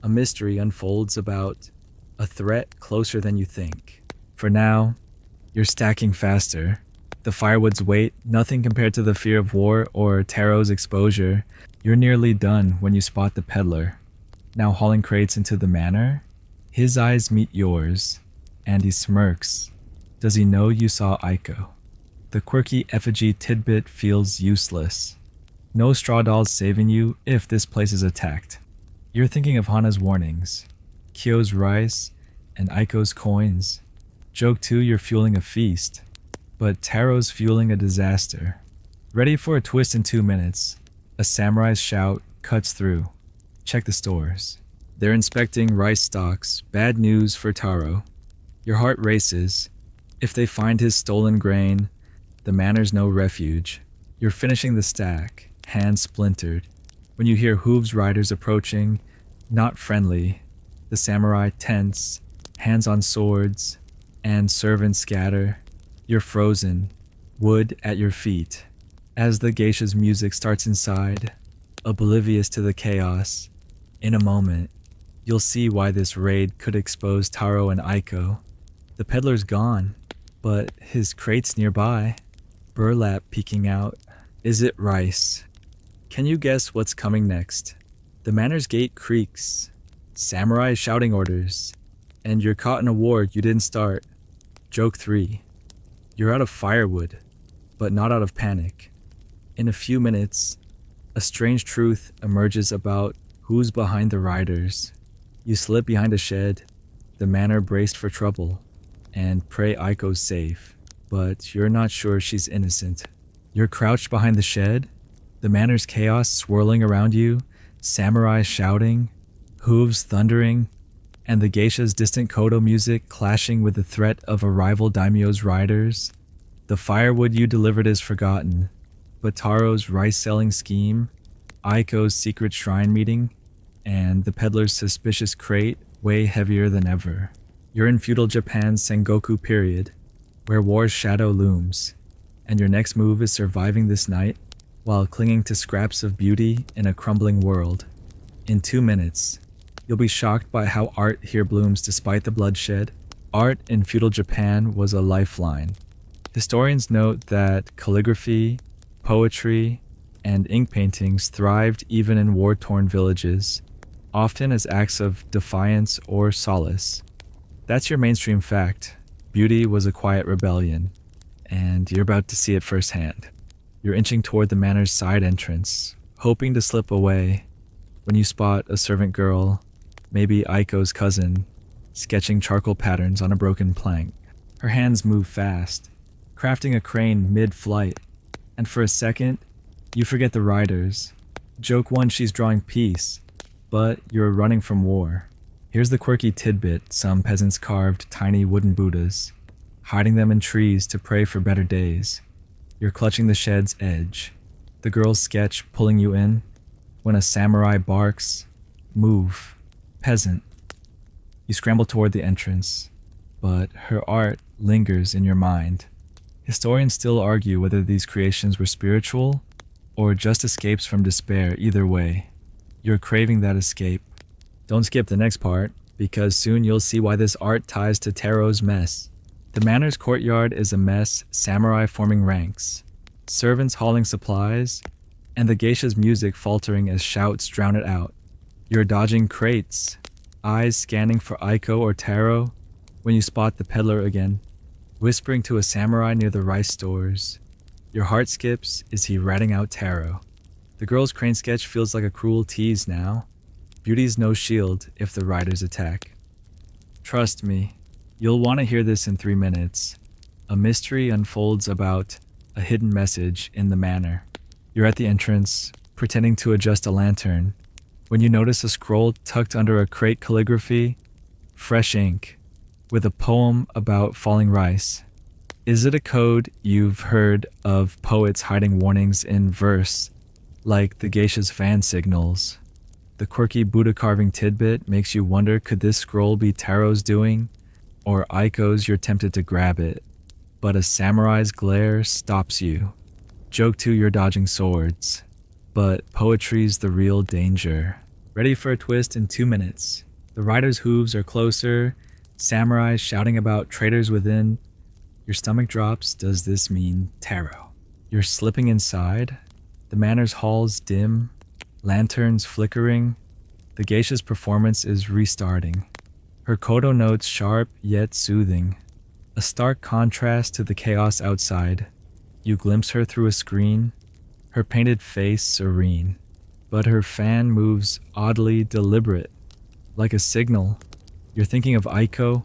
A mystery unfolds about a threat closer than you think. For now, you're stacking faster. The firewood's weight, nothing compared to the fear of war or Taro's exposure. You're nearly done when you spot the peddler, now hauling crates into the manor. His eyes meet yours, and he smirks. Does he know you saw Aiko? The quirky effigy tidbit feels useless. No straw dolls saving you if this place is attacked. You're thinking of Hana's warnings, Kyo's rice, and Aiko's coins. Joke 2, you're fueling a feast, but Taro's fueling a disaster. Ready for a twist in 2 minutes. A samurai's shout cuts through. Check the stores. They're inspecting rice stocks. Bad news for Taro. Your heart races. If they find his stolen grain, the manor's no refuge. You're finishing the stack, hands splintered, when you hear hooves riders approaching, not friendly. The samurai tense, hands on swords, and servants scatter. You're frozen, wood at your feet. As the geisha's music starts inside, oblivious to the chaos, in a moment, you'll see why this raid could expose Taro and Aiko. The peddler's gone, but his crate's nearby, burlap peeking out. Is it rice? Can you guess what's coming next? The manor's gate creaks, samurai shouting orders, and you're caught in a war you didn't start. Joke 3. You're out of firewood, but not out of panic. In a few minutes, a strange truth emerges about who's behind the riders. You slip behind a shed, the manor braced for trouble, and pray Aiko's safe, but you're not sure she's innocent. You're crouched behind the shed, the manor's chaos swirling around you, samurai shouting, hooves thundering, and the geisha's distant koto music clashing with the threat of a rival daimyo's riders. The firewood you delivered is forgotten, but Taro's rice-selling scheme, Aiko's secret shrine meeting, and the peddler's suspicious crate weigh heavier than ever. You're in feudal Japan's Sengoku period, where war's shadow looms, and your next move is surviving this night while clinging to scraps of beauty in a crumbling world. In 2 minutes, you'll be shocked by how art here blooms despite the bloodshed. Art in feudal Japan was a lifeline. Historians note that calligraphy, poetry, and ink paintings thrived even in war torn villages, often as acts of defiance or solace. That's your mainstream fact. Beauty was a quiet rebellion, and you're about to see it firsthand. You're inching toward the manor's side entrance, hoping to slip away when you spot a servant girl, maybe Aiko's cousin, sketching charcoal patterns on a broken plank. Her hands move fast, crafting a crane mid-flight, and for a second, you forget the riders. Joke 1, she's drawing peace, but you're running from war. Here's the quirky tidbit: some peasants carved tiny wooden Buddhas, hiding them in trees to pray for better days. You're clutching the shed's edge, the girl's sketch pulling you in, when a samurai barks, "Move, peasant." You scramble toward the entrance, but her art lingers in your mind. Historians still argue whether these creations were spiritual or just escapes from despair. Either way, you're craving that escape. Don't skip the next part, because soon you'll see why this art ties to Taro's mess. The manor's courtyard is a mess, samurai forming ranks, servants hauling supplies, and the geisha's music faltering as shouts drown it out. You're dodging crates, eyes scanning for Aiko or Taro, when you spot the peddler again, whispering to a samurai near the rice stores. Your heart skips as he ratting out Taro. The girl's crane sketch feels like a cruel tease now. Beauty's no shield if the riders attack. Trust me, you'll want to hear this in 3 minutes. A mystery unfolds about a hidden message in the manor. You're at the entrance, pretending to adjust a lantern, when you notice a scroll tucked under a crate calligraphy, fresh ink, with a poem about falling rice. Is it a code? You've heard of poets hiding warnings in verse, like the geisha's fan signals. The quirky Buddha carving tidbit makes you wonder, could this scroll be Taro's doing, or Aiko's? You're tempted to grab it, but a samurai's glare stops you. Joke 2, you're dodging swords, but poetry's the real danger. Ready for a twist in 2 minutes. The riders' hooves are closer, samurai shouting about traitors within. Your stomach drops. Does this mean Taro? You're slipping inside. The manor's halls dim, lanterns flickering. The geisha's performance is restarting. Her koto notes sharp yet soothing, a stark contrast to the chaos outside. You glimpse her through a screen, her painted face serene, but her fan moves oddly deliberate, like a signal. You're thinking of Aiko,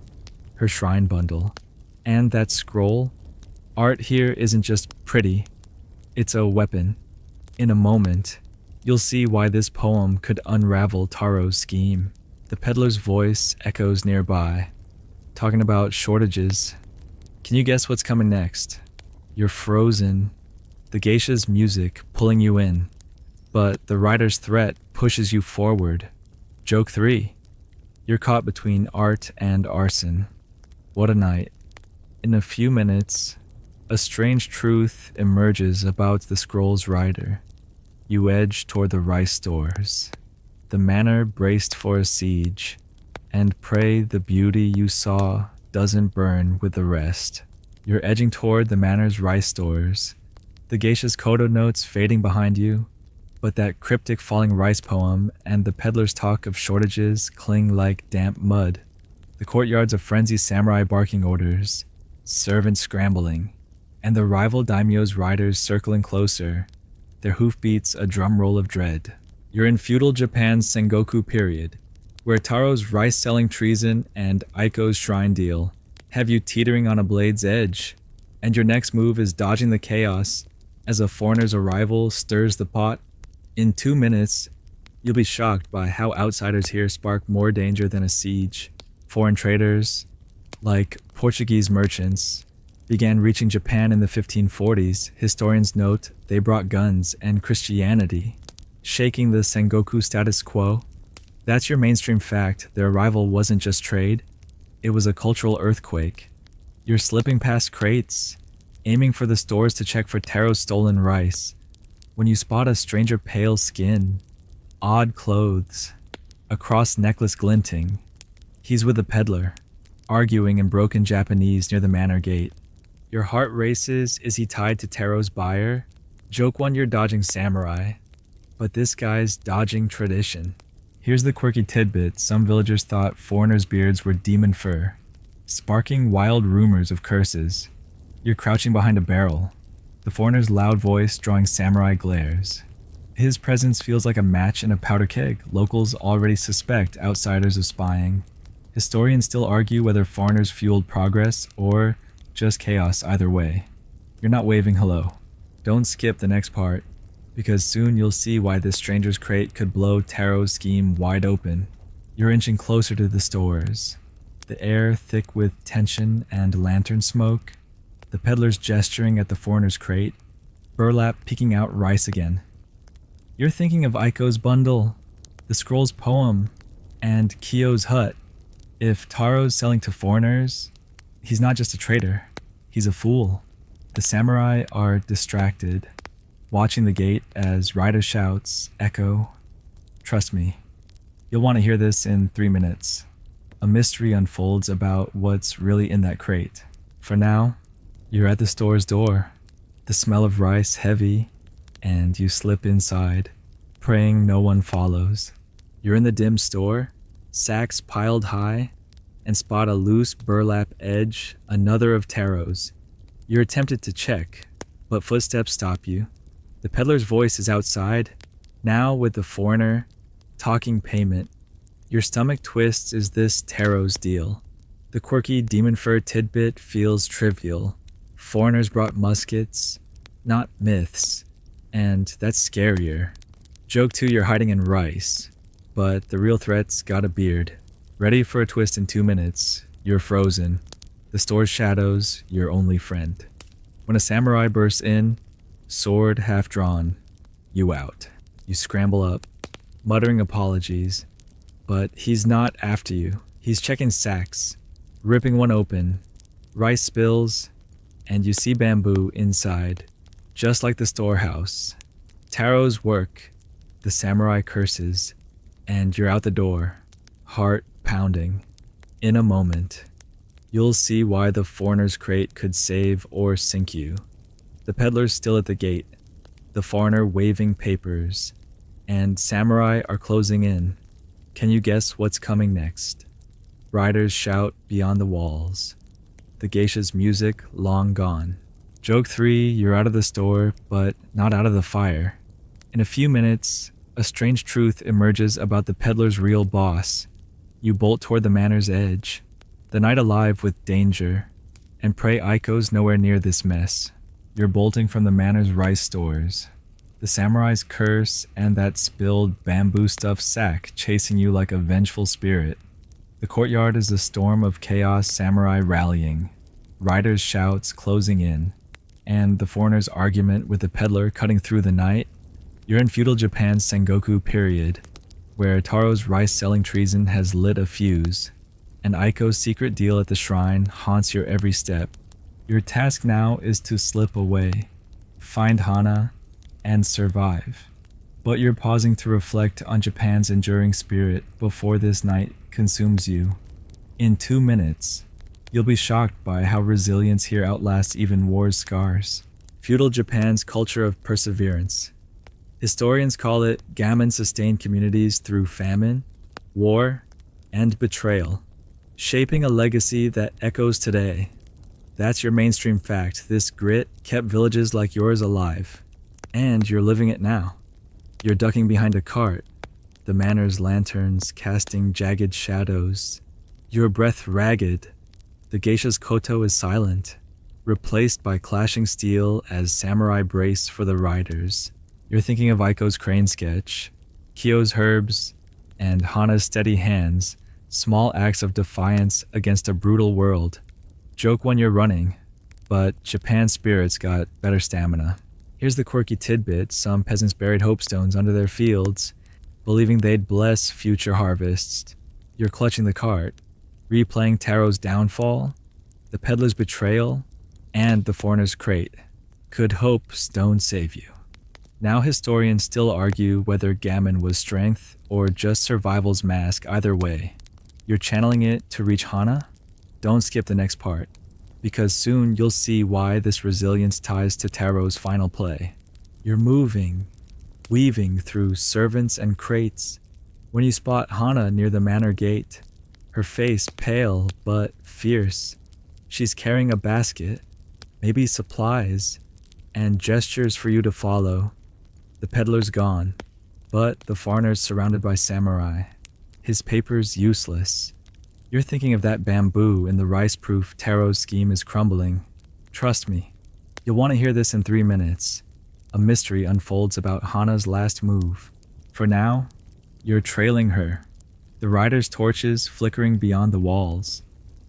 her shrine bundle, and that scroll. Art here isn't just pretty, it's a weapon. In a moment, you'll see why this poem could unravel Taro's scheme. The peddler's voice echoes nearby, talking about shortages. Can you guess what's coming next? You're frozen, the geisha's music pulling you in, but the rider's threat pushes you forward. Joke 3. You're caught between art and arson. What a night. In a few minutes, a strange truth emerges about the scroll's rider. You edge toward the rice stores, the manor braced for a siege, and pray the beauty you saw doesn't burn with the rest. You're edging toward the manor's rice stores, the geisha's koto notes fading behind you, but that cryptic falling rice poem and the peddler's talk of shortages cling like damp mud. The courtyard's a frenzied samurai barking orders, servants scrambling, and the rival daimyo's riders circling closer, their hoofbeats a drum roll of dread. You're in feudal Japan's Sengoku period, where Taro's rice-selling treason and Aiko's shrine deal have you teetering on a blade's edge, and your next move is dodging the chaos as a foreigner's arrival stirs the pot. In 2 minutes, you'll be shocked by how outsiders here spark more danger than a siege. Foreign traders, like Portuguese merchants, began reaching Japan in the 1540s. Historians note they brought guns and Christianity, shaking the Sengoku status quo. That's your mainstream fact. Their arrival wasn't just trade, it was a cultural earthquake. You're slipping past crates, aiming for the stores to check for Taro's stolen rice, when you spot a stranger, pale skin, odd clothes, a cross necklace glinting. He's with a peddler, arguing in broken Japanese near the manor gate. Your heart races. Is he tied to Taro's buyer? Joke 1, you're dodging samurai, but this guy's dodging tradition. Here's the quirky tidbit: some villagers thought foreigners' beards were demon fur, sparking wild rumors of curses. You're crouching behind a barrel, the foreigner's loud voice drawing samurai glares. His presence feels like a match in a powder keg. Locals already suspect outsiders of spying. Historians still argue whether foreigners fueled progress or just chaos either way. You're not waving hello. Don't skip the next part, because soon you'll see why this stranger's crate could blow Taro's scheme wide open. You're inching closer to the stores, the air thick with tension and lantern smoke, the peddlers gesturing at the foreigner's crate, burlap peeking out rice again. You're thinking of Aiko's bundle, the scroll's poem, and Kyo's hut. If Taro's selling to foreigners, he's not just a traitor, he's a fool. The samurai are distracted, watching the gate as rider shouts echo. Trust me, you'll want to hear this in 3 minutes. A mystery unfolds about what's really in that crate. For now, you're at the store's door, the smell of rice heavy, and you slip inside, praying no one follows. You're in the dim store, sacks piled high, and spot a loose burlap edge, another of Taro's. You're tempted to check, but footsteps stop you. The peddler's voice is outside, now with the foreigner, talking payment. Your stomach twists. Is this Taro's deal? The quirky demon fur tidbit feels trivial. Foreigners brought muskets, not myths, and that's scarier. Joke 2, you're hiding in rice, but the real threat's got a beard. Ready for a twist in 2 minutes, you're frozen. The store's shadows, your only friend. When a samurai bursts in, sword half drawn, you out. You scramble up, muttering apologies, but he's not after you. He's checking sacks, ripping one open. Rice spills, and you see bamboo inside, just like the storehouse. Taro's work, the samurai curses, and you're out the door, heart pounding. In a moment, you'll see why the foreigner's crate could save or sink you. The peddler's still at the gate, the foreigner waving papers, and samurai are closing in. Can you guess what's coming next? Riders shout beyond the walls. The geisha's music long gone. Joke 3, you're out of the store, but not out of the fire. In a few minutes, a strange truth emerges about the peddler's real boss. You bolt toward the manor's edge, the night alive with danger, and pray Aiko's nowhere near this mess. You're bolting from the manor's rice stores, the samurai's curse and that spilled bamboo-stuffed sack chasing you like a vengeful spirit. The courtyard is a storm of chaos, samurai rallying, riders' shouts closing in, and the foreigner's argument with the peddler cutting through the night. You're in feudal Japan's Sengoku period, where Taro's rice-selling treason has lit a fuse, and Aiko's secret deal at the shrine haunts your every step. Your task now is to slip away, find Hana, and survive. But you're pausing to reflect on Japan's enduring spirit before this night consumes you. In 2 minutes, you'll be shocked by how resilience here outlasts even war's scars. Feudal Japan's culture of perseverance. Historians call it gammon-sustained communities through famine, war, and betrayal, shaping a legacy that echoes today. That's your mainstream fact. This grit kept villages like yours alive, and you're living it now. You're ducking behind a cart, the manor's lanterns casting jagged shadows. Your breath ragged. The geisha's koto is silent, replaced by clashing steel as samurai brace for the riders. You're thinking of Aiko's crane sketch, Kyo's herbs, and Hana's steady hands, small acts of defiance against a brutal world. Joke 1, you're running, but Japan's spirits got better stamina. Here's the quirky tidbit: some peasants buried hope stones under their fields, believing they'd bless future harvests. You're clutching the cart, replaying Taro's downfall, the peddler's betrayal, and the foreigner's crate. Could hope stone save you? Now historians still argue whether gammon was strength or just survival's mask. Either way, you're channeling it to reach Hana, Don't skip the next part, because soon you'll see why this resilience ties to Taro's final play. You're moving, weaving through servants and crates when you spot Hana near the manor gate, her face pale but fierce. She's carrying a basket, maybe supplies, and gestures for you to follow. The peddler's gone, but the foreigner's surrounded by samurai. His paper's useless. You're thinking of that bamboo in the rice-proof Taro's scheme is crumbling. Trust me, you'll want to hear this in 3 minutes. A mystery unfolds about Hana's last move. For now, you're trailing her, the rider's torches flickering beyond the walls,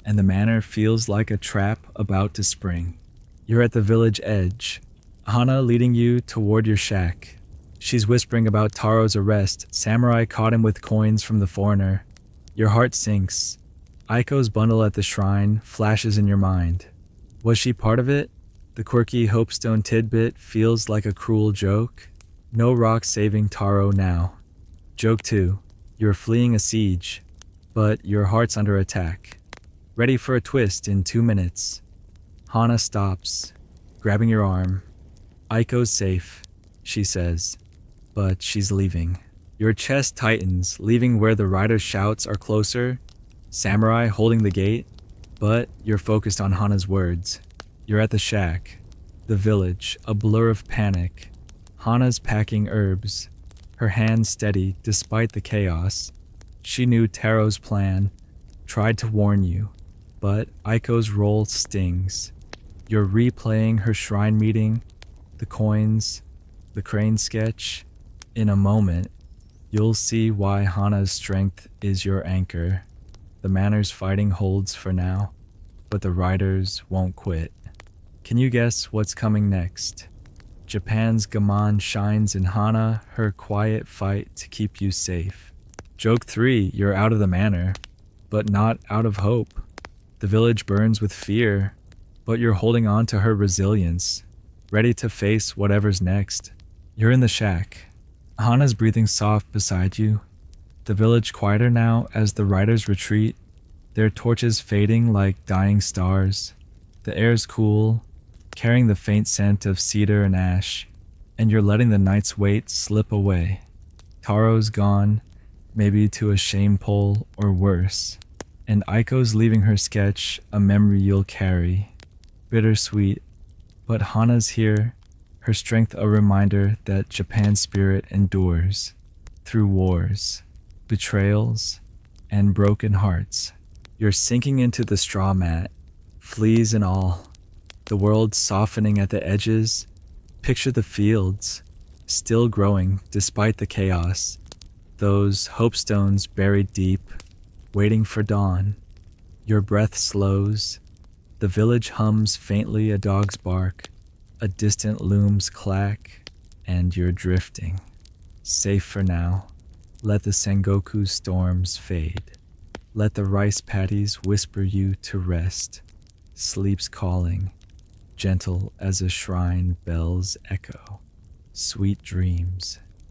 and the manor feels like a trap about to spring. You're at the village edge, Hana leading you toward your shack. She's whispering about Taro's arrest. Samurai caught him with coins from the foreigner. Your heart sinks. Aiko's bundle at the shrine flashes in your mind. Was she part of it? The quirky Hopestone tidbit feels like a cruel joke. No rock saving Taro now. Joke 2. You're fleeing a siege, but your heart's under attack. Ready for a twist in 2 minutes. Hana stops, grabbing your arm. Aiko's safe, she says, but she's leaving. Your chest tightens, leaving where the rider's shouts are closer. Samurai holding the gate, but you're focused on Hana's words. You're at the shack, the village, a blur of panic. Hana's packing herbs, her hands steady despite the chaos. She knew Taro's plan, tried to warn you, but Aiko's role stings. You're replaying her shrine meeting, the coins, the crane sketch. In a moment, you'll see why Hana's strength is your anchor. The manor's fighting holds for now, but the riders won't quit. Can you guess what's coming next? Japan's gaman shines in Hana, her quiet fight to keep you safe. Joke 3, you're out of the manor, but not out of hope. The village burns with fear, but you're holding on to her resilience, ready to face whatever's next. You're in the shack. Hana's breathing soft beside you. The village quieter now as the riders retreat, their torches fading like dying stars. The air's cool, carrying the faint scent of cedar and ash, and you're letting the night's weight slip away. Taro's gone, maybe to a shame pole or worse, and Aiko's leaving her sketch, a memory you'll carry. Bittersweet, but Hana's here, her strength a reminder that Japan's spirit endures through wars, betrayals, and broken hearts. You're sinking into the straw mat, fleas and all. The world softening at the edges. Picture the fields, still growing despite the chaos. Those hopestones buried deep, waiting for dawn. Your breath slows. The village hums faintly a dog's bark. A distant loom's clack, and you're drifting. Safe for now. Let the Sengoku storms fade. Let the rice paddies whisper you to rest. Sleep's calling. Gentle as a shrine bell's echo. Sweet dreams.